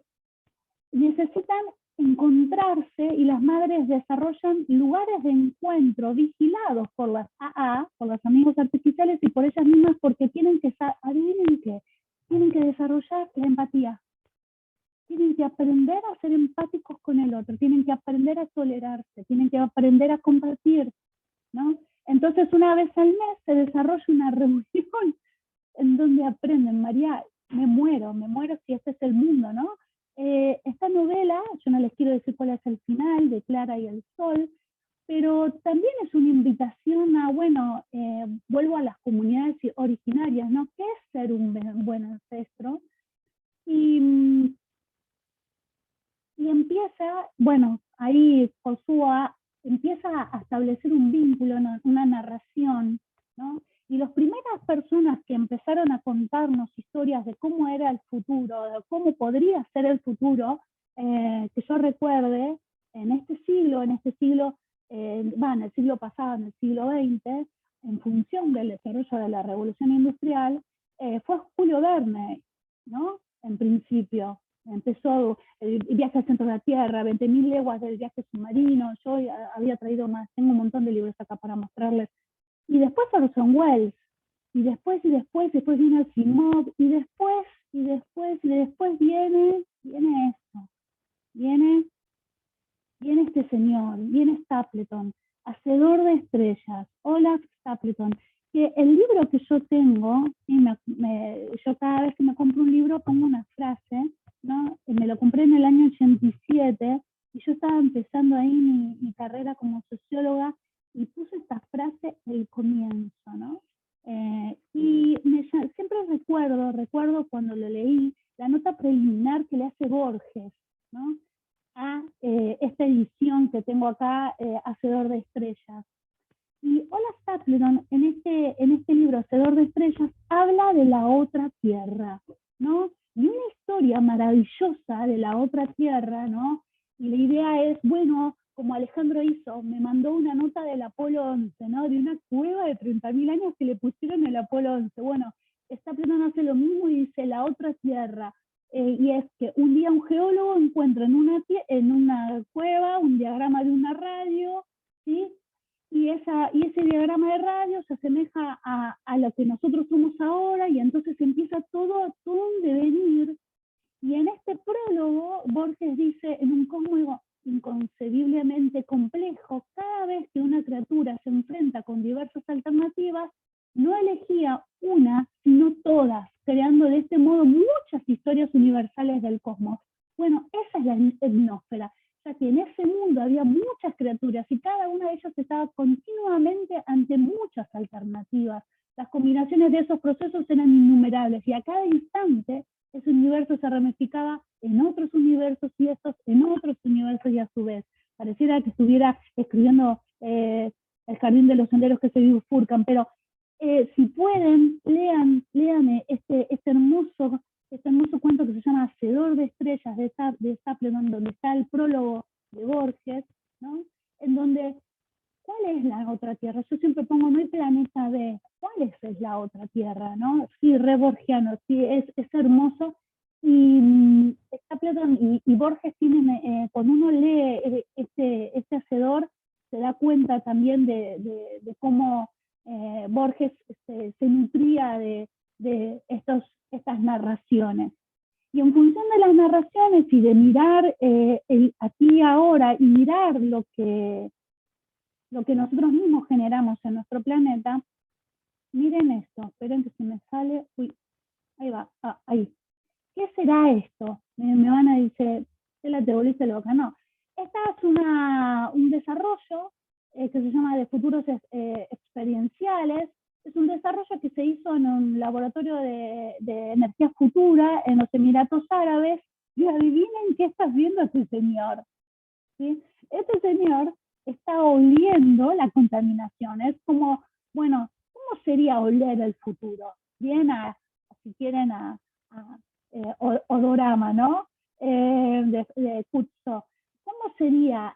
necesitan encontrarse, y las madres desarrollan lugares de encuentro vigilados por las AA, por los amigos artificiales, y por ellas mismas, porque tienen que, adivinen qué, tienen que desarrollar la empatía. Tienen que aprender a ser empáticos con el otro, tienen que aprender a tolerarse, tienen que aprender a compartir, ¿no? Entonces, una vez al mes se desarrolla una reunión en donde aprenden. María, me muero si este es el mundo, ¿no? Esta novela, yo no les quiero decir cuál es el final, de Clara y el Sol, pero también es una invitación a, bueno, vuelvo a las comunidades originarias, ¿no? ¿Qué es ser un buen ancestro? Y empieza, bueno, ahí Josué empieza a establecer un vínculo, una narración, ¿no? Y las primeras personas que empezaron a contarnos historias de cómo era el futuro, de cómo podría ser el futuro, que yo recuerde, en el siglo, en el siglo pasado, en el siglo XX, en función del desarrollo de la revolución industrial, fue Julio Verne, ¿no? En principio. Empezó el viaje al centro de la Tierra, 20.000 leguas del viaje submarino. Yo había traído más, tengo un montón de libros acá para mostrarles. Y después Orson Welles, y después viene Asimov, y después viene esto, viene este señor, viene Stapleton, Hacedor de Estrellas, Olaf Stapleton, que el libro que yo tengo, ¿sí? Yo cada vez que me compro un libro pongo una frase, ¿no? Me lo compré en el año 87, y yo estaba empezando ahí mi carrera como socióloga, y puse esta frase el comienzo, ¿no? Y siempre recuerdo cuando lo leí, la nota preliminar que le hace Borges, ¿no? A esta edición que tengo acá, Hacedor de Estrellas. Y Olaf Stapleton, en este libro, Hacedor de Estrellas, habla de la otra tierra, ¿no? Y una historia maravillosa de la otra tierra, ¿no? Y la idea es, bueno, como Alejandro hizo, me mandó una nota del Apolo 11, ¿no? De una cueva de 30.000 años que le pusieron el Apolo 11. Bueno, Stapleton hace lo mismo y dice la otra tierra. Y es que un día un geólogo encuentra en una cueva un diagrama de una radio, ¿sí? Y ese diagrama de radio se asemeja a lo que nosotros somos ahora, y entonces empieza todo un devenir. Y en este prólogo, Borges dice, en un cosmos inconcebiblemente complejo, cada vez que una criatura se enfrenta con diversas alternativas, no elegía una, sino todas, creando de este modo muchas historias universales del cosmos. Bueno, esa es la etnósfera, ya que en ese mundo había muchas criaturas y cada una de ellas estaba continuamente ante muchas alternativas. Las combinaciones de esos procesos eran innumerables, y a cada instante ese universo se ramificaba en otros universos, y estos en otros universos, y a su vez pareciera que estuviera escribiendo El jardín de los senderos que se bifurcan, pero si pueden, lean este hermoso cuento que se llama Hacedor de Estrellas, de Stapleton, donde está el prólogo de Borges, ¿no? En donde, ¿cuál es la otra tierra? Yo siempre pongo, no hay planeta B, ¿cuál es la otra tierra? ¿No? Sí, re borgiano, sí, es hermoso. Y Stapleton y Borges tienen, cuando uno lee este Hacedor, se da cuenta también de cómo Borges se nutría de estas narraciones. Y en función de las narraciones y de mirar el aquí y ahora, y mirar lo que nosotros mismos generamos en nuestro planeta, miren esto, esperen que se me sale, uy, ahí va, ahí. ¿Qué será esto? me van a decir, te volviste loca. No, esta es un desarrollo que se llama de futuros experienciales. Es un desarrollo que se hizo en un laboratorio de energía futura en los Emiratos Árabes. Y adivinen qué está viendo este señor. ¿Sí? Este señor está oliendo la contaminación. Es como, bueno, ¿cómo sería oler el futuro? Bien, si quieren, odorama, ¿no? De Kutso. ¿Cómo sería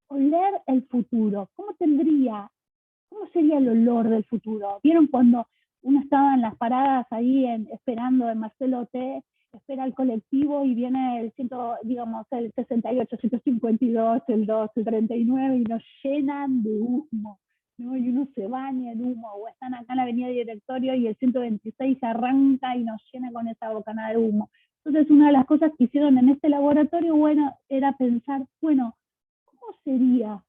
oler el futuro? ¿Cómo sería el olor del futuro? ¿Vieron cuando uno estaba en las paradas ahí esperando en Marcelo T, espera el colectivo y viene el 68, 152, el 2, el 39 y nos llenan de humo, ¿no? Y uno se baña en humo, o están acá en la avenida Directorio y el 126 arranca y nos llena con esa bocanada de humo. Entonces una de las cosas que hicieron en este laboratorio, bueno, era pensar, bueno, ¿cómo sería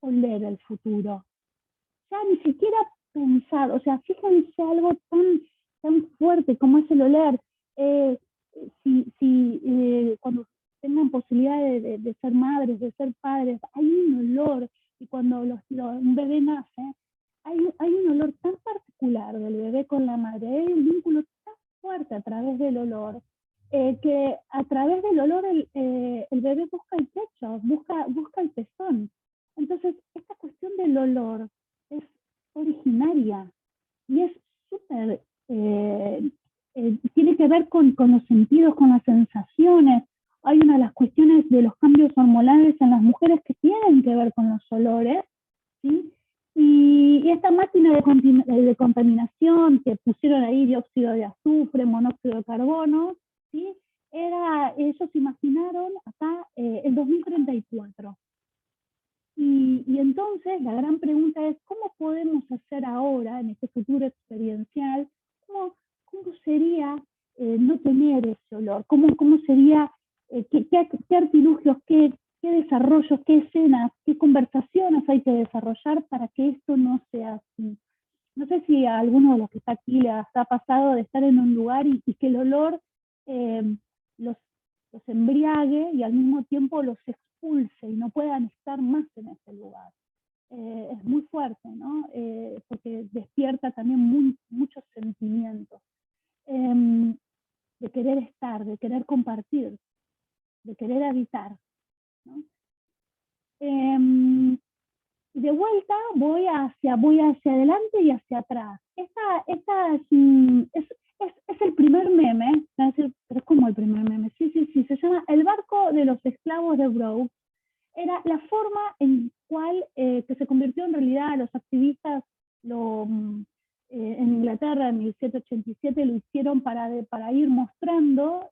oler el futuro? Ya ni siquiera pensar, o sea, fíjense algo tan fuerte como es el oler. Cuando tengan posibilidad de ser madres, de ser padres, hay un olor, y cuando un bebé nace, hay un olor tan particular del bebé con la madre, hay un vínculo tan fuerte a través del olor, que a través del olor el bebé busca el pecho, busca el pezón. Entonces, esta cuestión del olor es originaria y es súper, tiene que ver con los sentidos, con las sensaciones. Hay una de las cuestiones de los cambios hormonales en las mujeres que tienen que ver con los olores, ¿sí? Y esta máquina de contaminación que pusieron ahí dióxido de azufre, monóxido de carbono, ¿sí? Ellos imaginaron acá el 2034. Y entonces la gran pregunta es, ¿cómo podemos hacer ahora, en este futuro experiencial, cómo sería no tener ese olor? ¿Cómo sería, qué artilugios, qué desarrollos, qué escenas, qué conversaciones hay que desarrollar para que esto no sea así? No sé si a alguno de los que está aquí les ha pasado de estar en un lugar y que el olor eh, los embriague y al mismo tiempo los expulse y no puedan estar más en ese lugar. Es muy fuerte, ¿no? Porque despierta también muchos sentimientos de querer estar, de querer compartir, de querer habitar, ¿no? De vuelta voy hacia adelante y hacia atrás. Esta es el primer meme, pero es como el primer meme, sí, se llama El barco de los esclavos de Broke. Era la forma en cual que se convirtió en realidad los activistas en Inglaterra en 1787 lo hicieron para ir mostrando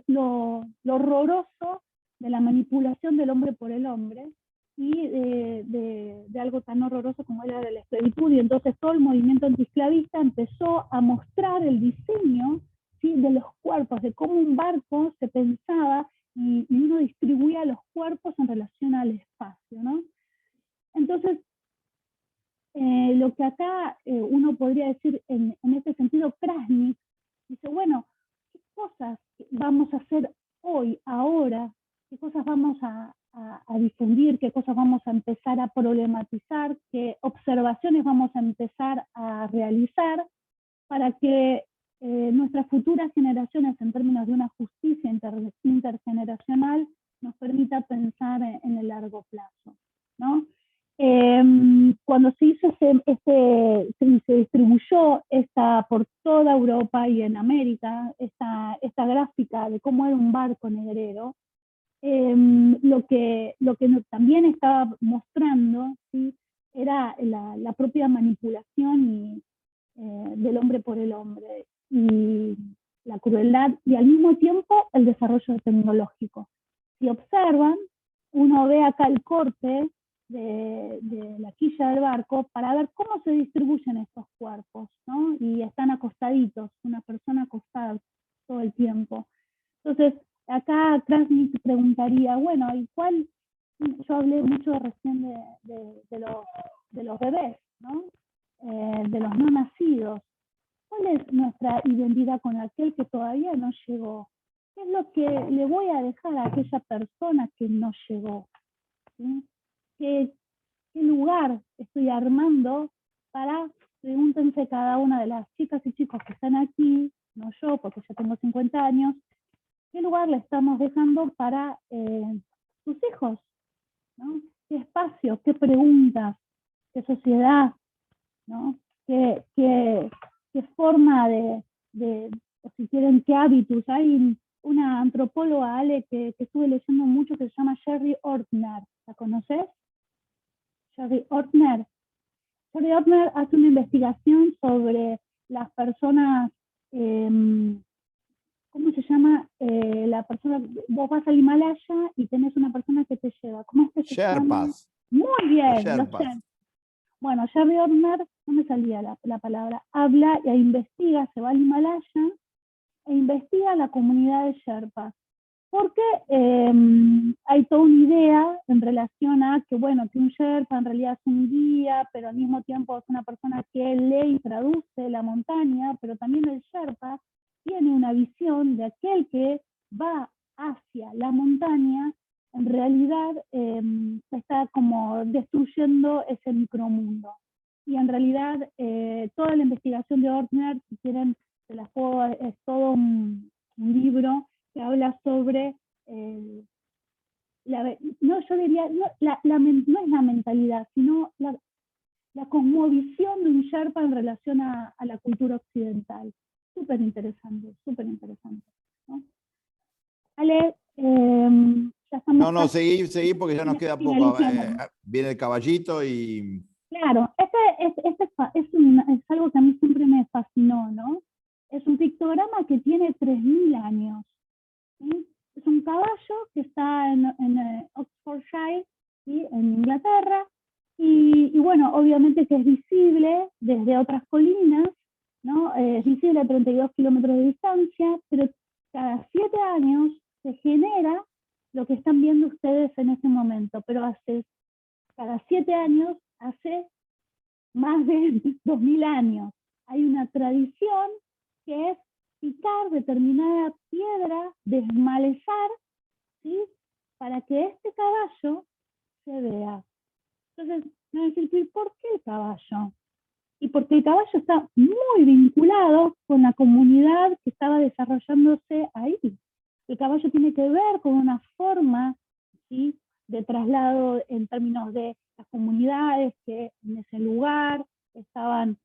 lo horroroso de la manipulación del hombre por el hombre y de algo tan horroroso como era la esclavitud. Y entonces todo el movimiento antiesclavista empezó a mostrar el diseño, ¿sí?, de los cuerpos, de cómo un barco se pensaba y uno distribuía los cuerpos en relación al espacio, ¿no? Entonces, lo que acá uno podría decir en este sentido, Krasnik dice, bueno, ¿qué cosas vamos a hacer hoy, ahora? ¿Qué cosas vamos a difundir? ¿Qué cosas vamos a empezar a problematizar? ¿Qué observaciones vamos a empezar a realizar para que nuestras futuras generaciones, en términos de una justicia intergeneracional, nos permita pensar en el largo plazo, ¿no? Cuando se hizo se distribuyó por toda Europa y en América esta gráfica de cómo era un barco negrero, lo que también estaba mostrando, ¿sí?, era la propia manipulación del hombre por el hombre y la crueldad y al mismo tiempo el desarrollo tecnológico. Si observan, uno ve acá el corte de la quilla del barco para ver cómo se distribuyen estos cuerpos, ¿no? Y están acostaditos, una persona acostada todo el tiempo. Entonces, acá Krasnik preguntaría, bueno, ¿y cuál? Yo hablé mucho recién de los bebés, ¿no? De los no nacidos. ¿Cuál es nuestra identidad con aquel que todavía no llegó? ¿Qué es lo que le voy a dejar a aquella persona que no llegó? ¿Sí? ¿Qué lugar estoy armando para, pregúntense cada una de las chicas y chicos que están aquí, no yo, porque ya tengo 50 años, qué lugar le estamos dejando para sus hijos, ¿no? ¿Qué espacio, qué preguntas, qué sociedad, ¿no? ¿Qué forma o si quieren, qué hábitos? Hay una antropóloga, Ale, que estuve leyendo mucho, que se llama Sherry Ortner. ¿La conoces? Sherry Ortner. Sherry Ortner hace una investigación sobre las personas, ¿cómo se llama? La persona, vos vas al Himalaya y tenés una persona que te lleva. ¿Cómo es que se llama? Sherpas. Muy bien, los Sherpas. Sherpas. Bueno, Sherry Ortner, no me salía la palabra, habla e investiga, se va al Himalaya e investiga la comunidad de Sherpas. Porque hay toda una idea en relación a que, bueno, que un Sherpa en realidad es un guía, pero al mismo tiempo es una persona que lee y traduce la montaña, pero también el Sherpa tiene una visión de aquel que va hacia la montaña, en realidad está como destruyendo ese micromundo. Y en realidad toda la investigación de Ortner, si quieren, se las puedo, es todo un libro que habla sobre, no, yo diría, no, no es la mentalidad, sino la cosmovisión de un Sherpa en relación a la cultura occidental. Súper interesante, súper interesante, ¿no? Ale, ya estamos No, seguí porque ya nos queda poco. finalizando. Viene el caballito y... Claro, es algo que a mí siempre me fascinó, ¿no? Es un pictograma que tiene 3000 años. ¿Sí? Es un caballo que está en Oxfordshire, ¿sí? En Inglaterra, y bueno, obviamente que es visible desde otras colinas, ¿no? Es visible a 32 kilómetros de distancia, pero cada 7 años se genera lo que están viendo ustedes en este momento, pero cada 7 años, hace más de 2000 años. Hay una tradición que es picar determinada piedra, desmalezar, ¿sí? Para que este caballo se vea. Entonces, me van a decir, ¿por qué el caballo? Y porque el caballo está muy vinculado con la comunidad que estaba desarrollándose ahí. El caballo tiene que ver con una forma, ¿sí?, de traslado en términos de las comunidades que en ese lugar estaban,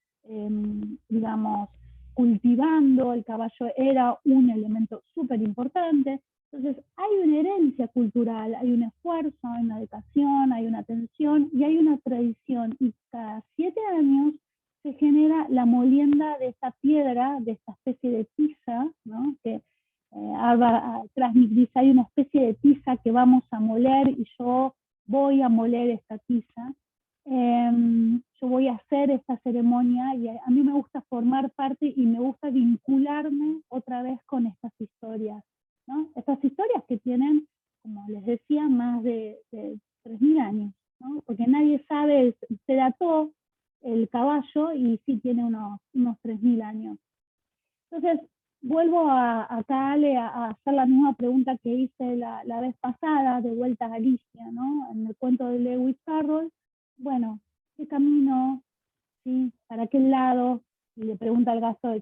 digamos, cultivando. El caballo era un elemento súper importante. Entonces hay una herencia cultural, hay un esfuerzo, hay una educación, hay una atención y hay una tradición. Y cada 7 años se genera la molienda de esta piedra, de esta especie de tiza, ¿no? Que Alba dice, hay una especie de tiza que vamos a moler y yo voy a moler esta tiza. Yo voy a hacer esta ceremonia y a mí me gusta formar parte y me gusta vincularme otra vez con estas historias, ¿no? Estas historias que tienen, como les decía, más de 3000 años, ¿no? Porque nadie sabe, se dató el caballo y sí tiene unos 3000 años. Entonces, vuelvo acá, Ale, a hacer la misma pregunta que hice la vez pasada, de vuelta a Galicia, ¿no? En el cuento de Lewis Carroll. Bueno, ¿qué camino? ¿Sí? ¿Para qué lado? Y le pregunta al gasto de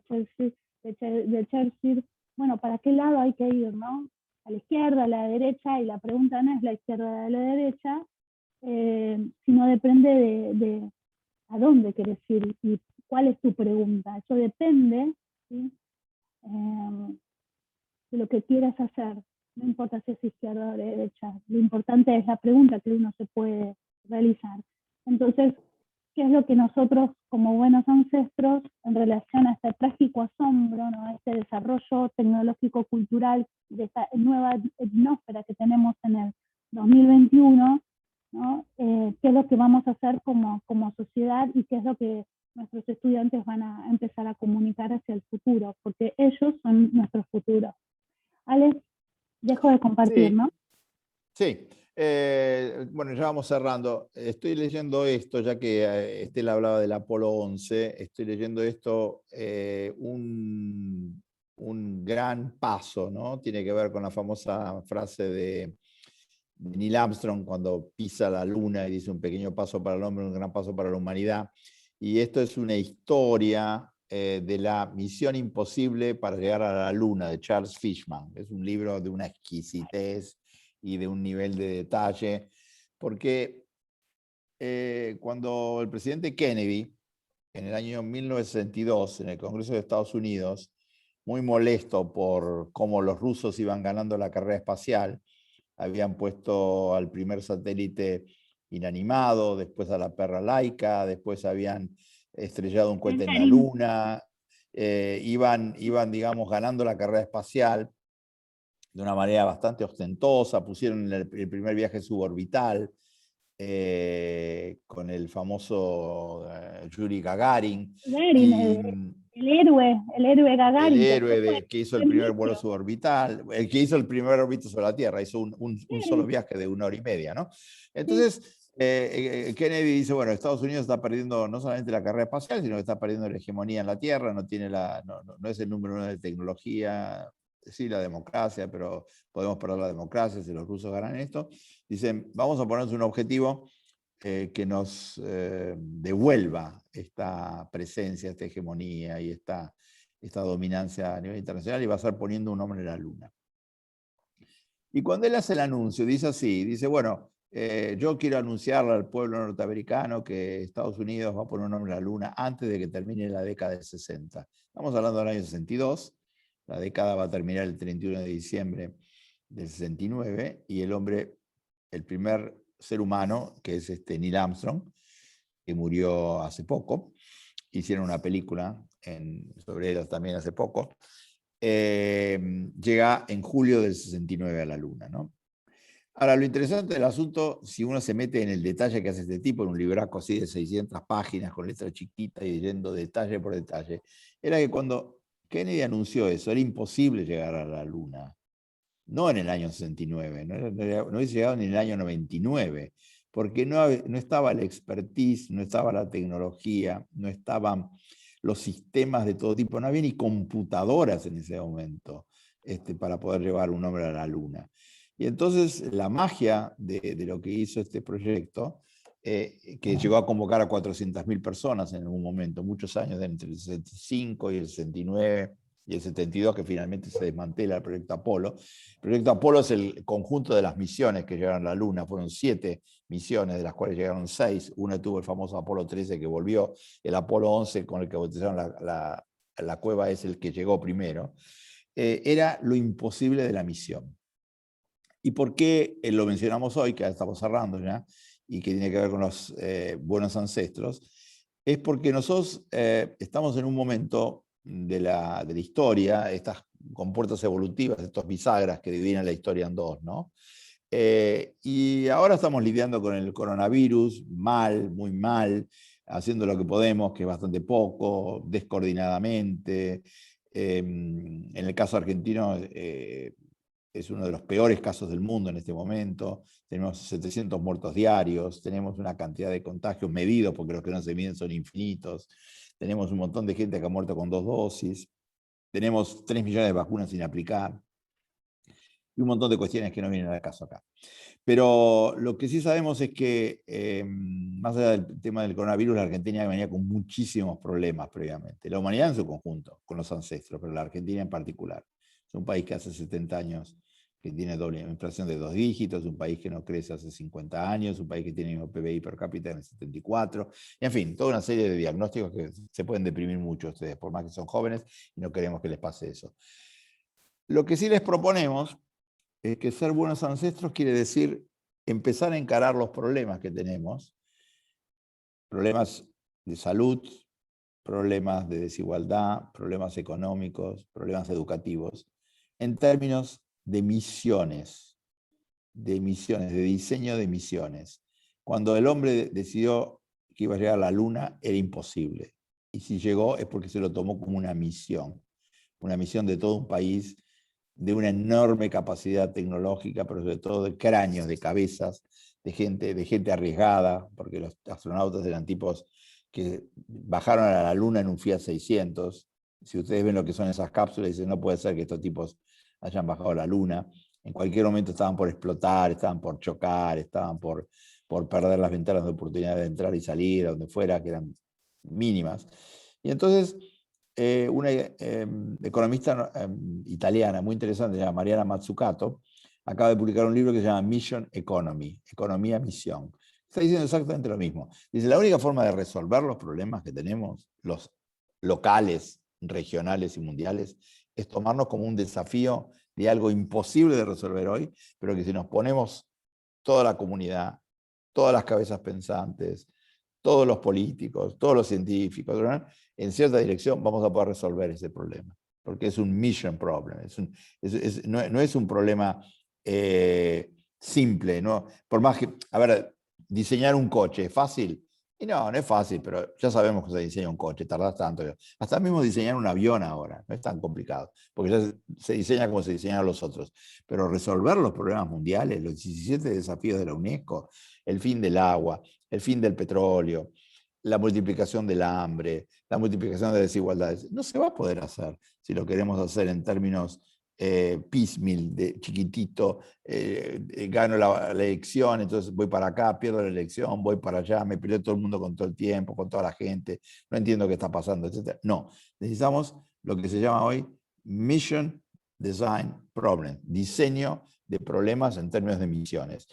Churchill, bueno, ¿para qué lado hay que ir, no? A la izquierda, a la derecha, y la pregunta no es la izquierda o la derecha, sino depende de a dónde quieres ir y cuál es tu pregunta. Eso depende, ¿sí?, de lo que quieras hacer. No importa si es izquierda o derecha. Lo importante es la pregunta que uno se puede realizar. Entonces, ¿qué es lo que nosotros, como buenos ancestros, en relación a este trágico asombro, ¿no?, a este desarrollo tecnológico-cultural de esta nueva etnósfera que tenemos en el 2021, ¿no? ¿Qué es lo que vamos a hacer como sociedad y qué es lo que nuestros estudiantes van a empezar a comunicar hacia el futuro? Porque ellos son nuestro futuro. Alex, dejo de compartir, Sí, ¿no? sí. Bueno, ya vamos cerrando. Estoy leyendo esto, ya que Estela hablaba del Apolo 11, estoy leyendo esto, un un gran paso, ¿no? Tiene que ver con la famosa frase de Neil Armstrong cuando pisa la luna y dice un pequeño paso para el hombre, un gran paso para la humanidad. Y esto es una historia de la misión imposible para llegar a la luna de Charles Fishman. Es un libro de una exquisitez y de un nivel de detalle, porque cuando el presidente Kennedy, en el año 1962, en el Congreso de Estados Unidos, muy molesto por cómo los rusos iban ganando la carrera espacial, habían puesto al primer satélite inanimado, después a la perra Laika, después habían estrellado un cohete en la luna, iban, digamos, ganando la carrera espacial de una manera bastante ostentosa, pusieron el primer viaje suborbital, con el famoso Yuri Gagarin. El héroe Gagarin. El héroe que hizo el primer vuelo suborbital, el que hizo el primer órbita sobre la Tierra, hizo un solo viaje de 1 hora y media, ¿no? Entonces, Kennedy dice, bueno, Estados Unidos está perdiendo no solamente la carrera espacial, sino que está perdiendo la hegemonía en la Tierra, no es el número 1 de tecnología, sí, la democracia, pero podemos perder la democracia si los rusos ganan esto. Dicen, vamos a ponernos un objetivo que nos devuelva esta presencia, esta hegemonía y esta dominancia a nivel internacional, y va a estar poniendo un hombre en la luna. Y cuando él hace el anuncio, dice así, dice, bueno, yo quiero anunciarle al pueblo norteamericano que Estados Unidos va a poner un hombre en la luna antes de que termine la década del 60. Estamos hablando del año 62, la década va a terminar el 31 de diciembre del 69, y el hombre, el primer ser humano, que es Neil Armstrong, que murió hace poco, hicieron una película sobre él también hace poco, llega en julio del 69 a la luna, ¿no? Ahora, lo interesante del asunto, si uno se mete en el detalle que hace este tipo, en un libraco así de 600 páginas, con letra chiquita y leyendo detalle por detalle, era que cuando Kennedy anunció eso, era imposible llegar a la luna. No en el año 69, no hubiese llegado ni en el año 99, porque no estaba la expertise, no estaba la tecnología, no estaban los sistemas de todo tipo, no había ni computadoras en ese momento para poder llevar un hombre a la luna. Y entonces la magia de lo que hizo este proyecto, que llegó a convocar a 400.000 personas en algún momento, muchos años, entre el 65 y el 69, y el 72, que finalmente se desmantela el proyecto Apolo. El proyecto Apolo es el conjunto de las misiones que llegaron a la Luna. Fueron 7 misiones, de las cuales llegaron 6. Una tuvo el famoso Apolo 13 que volvió. El Apolo 11, con el que bautizaron la cueva, es el que llegó primero. Era lo imposible de la misión. ¿Y por qué lo mencionamos hoy, que ya estamos cerrando ya, y que tiene que ver con los buenos ancestros? Es porque nosotros estamos en un momento de la historia, estas compuertas evolutivas, estos bisagras que dividen la historia en dos, ¿no? Y ahora estamos lidiando con el coronavirus, mal, muy mal, haciendo lo que podemos, que es bastante poco, descoordinadamente. En el caso argentino, es uno de los peores casos del mundo en este momento. Tenemos 700 muertos diarios, tenemos una cantidad de contagios medidos, porque los que no se miden son infinitos. Tenemos un montón de gente que ha muerto con 2 dosis. Tenemos 3 millones de vacunas sin aplicar. Y un montón de cuestiones que no vienen al caso acá. Pero lo que sí sabemos es que, más allá del tema del coronavirus, la Argentina venía con muchísimos problemas previamente. La humanidad en su conjunto, con los ancestros, pero la Argentina en particular. Es un país que hace 70 años que tiene doble inflación de 2 dígitos, es un país que no crece hace 50 años, un país que tiene un PBI per cápita en el 74, y en fin, toda una serie de diagnósticos que se pueden deprimir mucho ustedes, por más que son jóvenes, y no queremos que les pase eso. Lo que sí les proponemos es que ser buenos ancestros quiere decir empezar a encarar los problemas que tenemos, problemas de salud, problemas de desigualdad, problemas económicos, problemas educativos, en términos de misiones, de diseño de misiones. Cuando el hombre decidió que iba a llegar a la luna, era imposible. Y si llegó es porque se lo tomó como una misión de todo un país, de una enorme capacidad tecnológica, pero sobre todo de cráneos, de cabezas, de gente arriesgada, porque los astronautas eran tipos que bajaron a la luna en un Fiat 600, Si ustedes ven lo que son esas cápsulas, dicen, no puede ser que estos tipos hayan bajado a la Luna. En cualquier momento estaban por explotar, estaban por chocar, estaban por perder las ventanas de oportunidad de entrar y salir, a donde fuera, que eran mínimas. Y entonces, una economista italiana muy interesante, se llama Mariana Mazzucato, acaba de publicar un libro que se llama Mission Economy, Economía Misión. Está diciendo exactamente lo mismo. Dice, la única forma de resolver los problemas que tenemos, los locales, regionales y mundiales, es tomarnos como un desafío de algo imposible de resolver hoy, pero que si nos ponemos toda la comunidad, todas las cabezas pensantes, todos los políticos, todos los científicos, ¿verdad?, en cierta dirección vamos a poder resolver ese problema, porque es un mission problem, no es un problema simple, ¿no? Por más que, a ver, diseñar un coche, ¿es fácil? Y no es fácil, pero ya sabemos que se diseña un coche, tardás tanto. Hasta mismo diseñar un avión ahora, no es tan complicado, porque ya se diseña como se diseñan los otros. Pero resolver los problemas mundiales, los 17 desafíos de la UNESCO, el fin del agua, el fin del petróleo, la multiplicación del hambre, la multiplicación de desigualdades, no se va a poder hacer si lo queremos hacer en términos piecemeal, de chiquitito, gano la elección, entonces voy para acá, pierdo la elección, voy para allá, me peleo todo el mundo con todo el tiempo, con toda la gente, no entiendo qué está pasando, etc. No, necesitamos lo que se llama hoy Mission Design Problem, diseño de problemas en términos de misiones.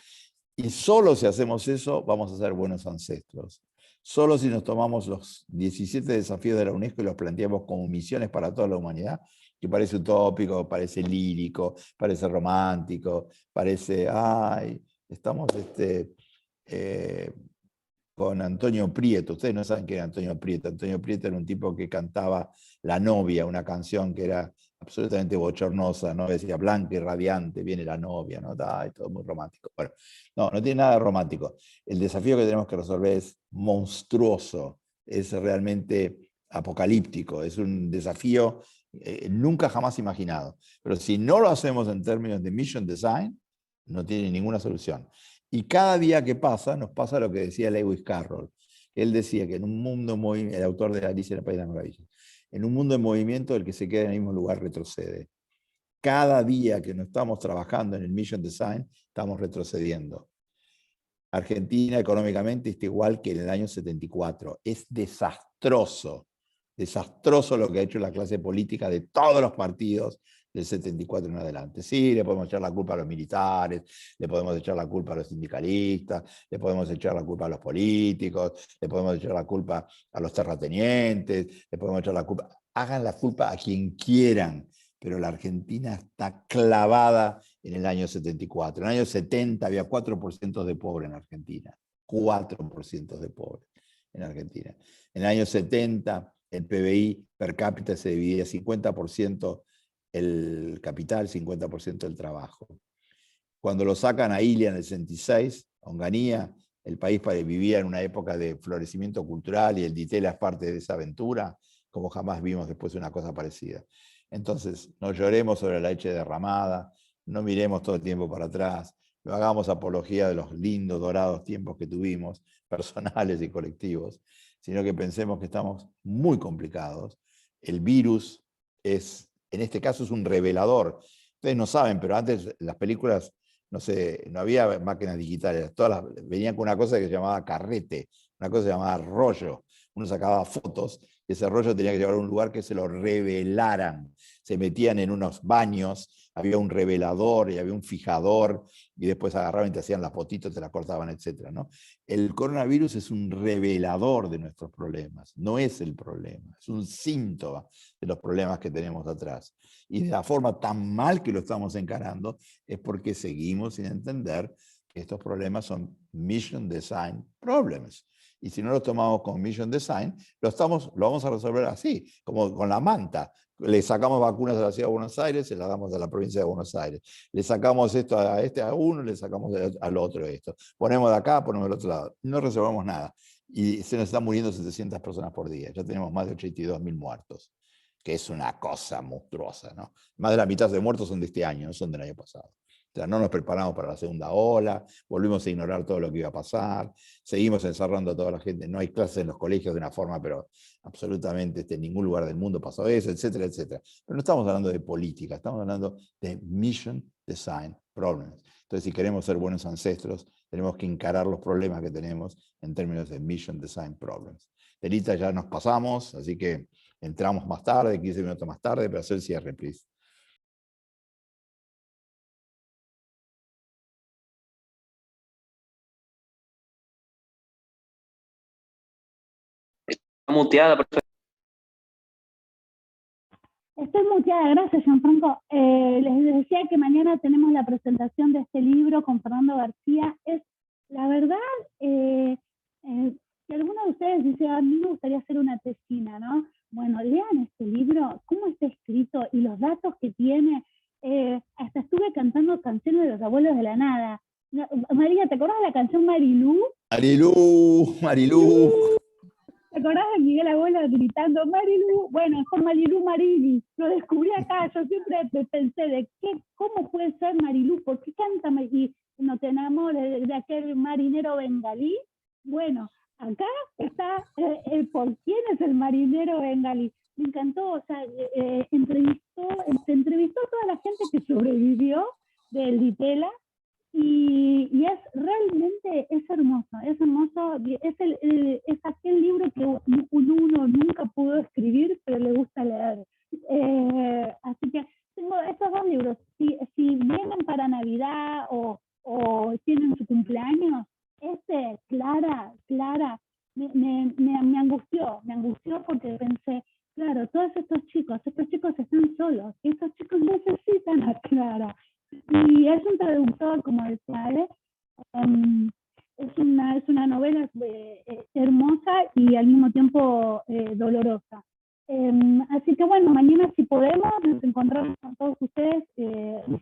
Y solo si hacemos eso vamos a ser buenos ancestros. Solo si nos tomamos los 17 desafíos de la UNESCO y los planteamos como misiones para toda la humanidad, que parece utópico, parece lírico, parece romántico, parece, ay, estamos con Antonio Prieto. Ustedes no saben quién era Antonio Prieto. Antonio Prieto era un tipo que cantaba La novia, una canción que era absolutamente bochornosa, ¿no? Decía blanca y radiante, viene la novia, ¿no? Ay, todo muy romántico. Bueno, no tiene nada de romántico. El desafío que tenemos que resolver es monstruoso, es realmente apocalíptico, es un desafío nunca jamás imaginado. Pero si no lo hacemos en términos de mission design, no tiene ninguna solución. Y cada día que pasa, nos pasa lo que decía Lewis Carroll. Él decía que en un mundo muy, el autor de Alicia en el País de las Maravillas, en un mundo en movimiento, el que se queda en el mismo lugar retrocede. Cada día que no estamos trabajando en el mission design, estamos retrocediendo. Argentina económicamente está igual que en el año 74. Es desastroso, desastroso lo que ha hecho la clase política de todos los partidos del 74 en adelante. Sí, le podemos echar la culpa a los militares, le podemos echar la culpa a los sindicalistas, le podemos echar la culpa a los políticos, le podemos echar la culpa a los terratenientes, le podemos echar la culpa. Hagan la culpa a quien quieran, pero la Argentina está clavada en el año 74. En el año 70 había 4% de pobres en Argentina. 4% de pobres en Argentina. En el año 70 el PBI per cápita se dividía 50% el capital, 50% el trabajo. Cuando lo sacan a Ilia en el 66, Onganía, el país vivía en una época de florecimiento cultural y el Ditela es parte de esa aventura, como jamás vimos después una cosa parecida. Entonces, no lloremos sobre la leche derramada, no miremos todo el tiempo para atrás, no hagamos apología de los lindos, dorados tiempos que tuvimos, personales y colectivos, sino que pensemos que estamos muy complicados. El virus en este caso es un revelador. Ustedes no saben, pero antes las películas, no sé, no había máquinas digitales, venían con una cosa que se llamaba carrete, una cosa que se llamaba rollo. Uno sacaba fotos y ese rollo tenía que llevar a un lugar que se lo revelaran. Se metían en unos baños, había un revelador y había un fijador, y después agarraban y te hacían las fotitos, te las cortaban, etc., ¿no? El coronavirus es un revelador de nuestros problemas, no es el problema, es un síntoma de los problemas que tenemos atrás. Y de la forma tan mal que lo estamos encarando es porque seguimos sin entender que estos problemas son mission design problems. Y si no lo tomamos con mission design, lo vamos a resolver así, como con la manta. Le sacamos vacunas a la ciudad de Buenos Aires, se las damos a la provincia de Buenos Aires. Le sacamos esto a uno, le sacamos al otro esto. Ponemos de acá, ponemos del otro lado. No resolvemos nada. Y se nos están muriendo 700 personas por día. Ya tenemos más de 82.000 muertos, que es una cosa monstruosa, ¿no? Más de la mitad de muertos son de este año, no son del año pasado. O sea, no nos preparamos para la segunda ola, volvimos a ignorar todo lo que iba a pasar, seguimos encerrando a toda la gente, no hay clases en los colegios de una forma, pero absolutamente en ningún lugar del mundo pasó eso, etcétera, etcétera. Pero no estamos hablando de política, estamos hablando de mission design problems. Entonces, si queremos ser buenos ancestros, tenemos que encarar los problemas que tenemos en términos de mission design problems. Delita, ya nos pasamos, así que entramos más tarde, 15 minutos más tarde, pero hacer el cierre, please. Muteada, profesor. Estoy muteada, gracias, Gianfranco. Les decía que mañana tenemos la presentación de este libro con Fernando García. Es, la verdad, si alguno de ustedes dice, a mí me gustaría hacer una tesina, ¿no? Bueno, lean este libro, cómo está escrito y los datos que tiene. Hasta estuve cantando canciones de los abuelos de la nada. María, ¿te acuerdas de la canción Marilú? Marilú, Marilú. ¿Te acordás de Miguel Abuelo gritando Marilú? Bueno, es Marilú Marili. Lo descubrí acá. Yo siempre pensé de cómo puede ser Marilú, por qué canta y no te enamores de aquel marinero bengalí. Bueno, acá está por quién es el marinero bengalí. Me encantó, o sea, se entrevistó a toda la gente que sobrevivió del Ditela. Y es realmente, es hermoso, es aquel libro que uno nunca pudo escribir, pero le gusta leer. Así que tengo estos dos libros, si vienen para Navidad o tienen su cumpleaños, Clara, me angustió porque pensé, claro, todos estos chicos están solos, y estos chicos necesitan a Clara. Y es un traductor, como decía Ale, es una novela hermosa y al mismo tiempo dolorosa. Así que bueno, mañana si podemos nos encontramos con todos ustedes, si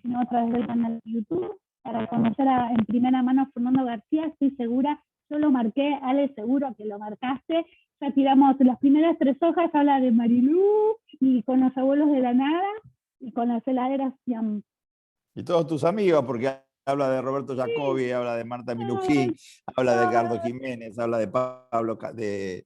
no a través del canal de YouTube, para conocer en primera mano a Fernando García. Estoy segura, yo lo marqué, Ale, seguro que lo marcaste. Ya tiramos las primeras 3 hojas, habla de Marilú y con los abuelos de la nada y con las heladeras Siam. Y todos tus amigos, porque habla de Roberto Jacobi, habla de Marta Minujín, habla de Edgardo Jiménez, habla de Pablo, de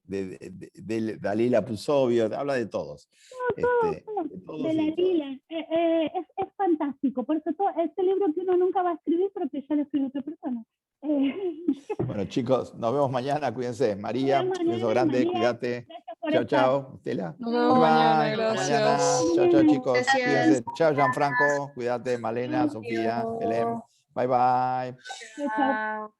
Dalila Pusovio, habla de todos. De la Lila. Es fantástico. Por eso este libro que uno nunca va a escribir, pero que ya lo escribe otra persona. Bueno, chicos, nos vemos mañana. Cuídense. María, un beso grande, María, cuídate. Chao, chao. Estela. Nos vemos mañana, Bye. Hasta mañana. gracias. Chao, chicos. Gracias. Cuídense. Chao, Gianfranco. Cuídate, Malena, Sofía, Belén. Bye, bye. Chao.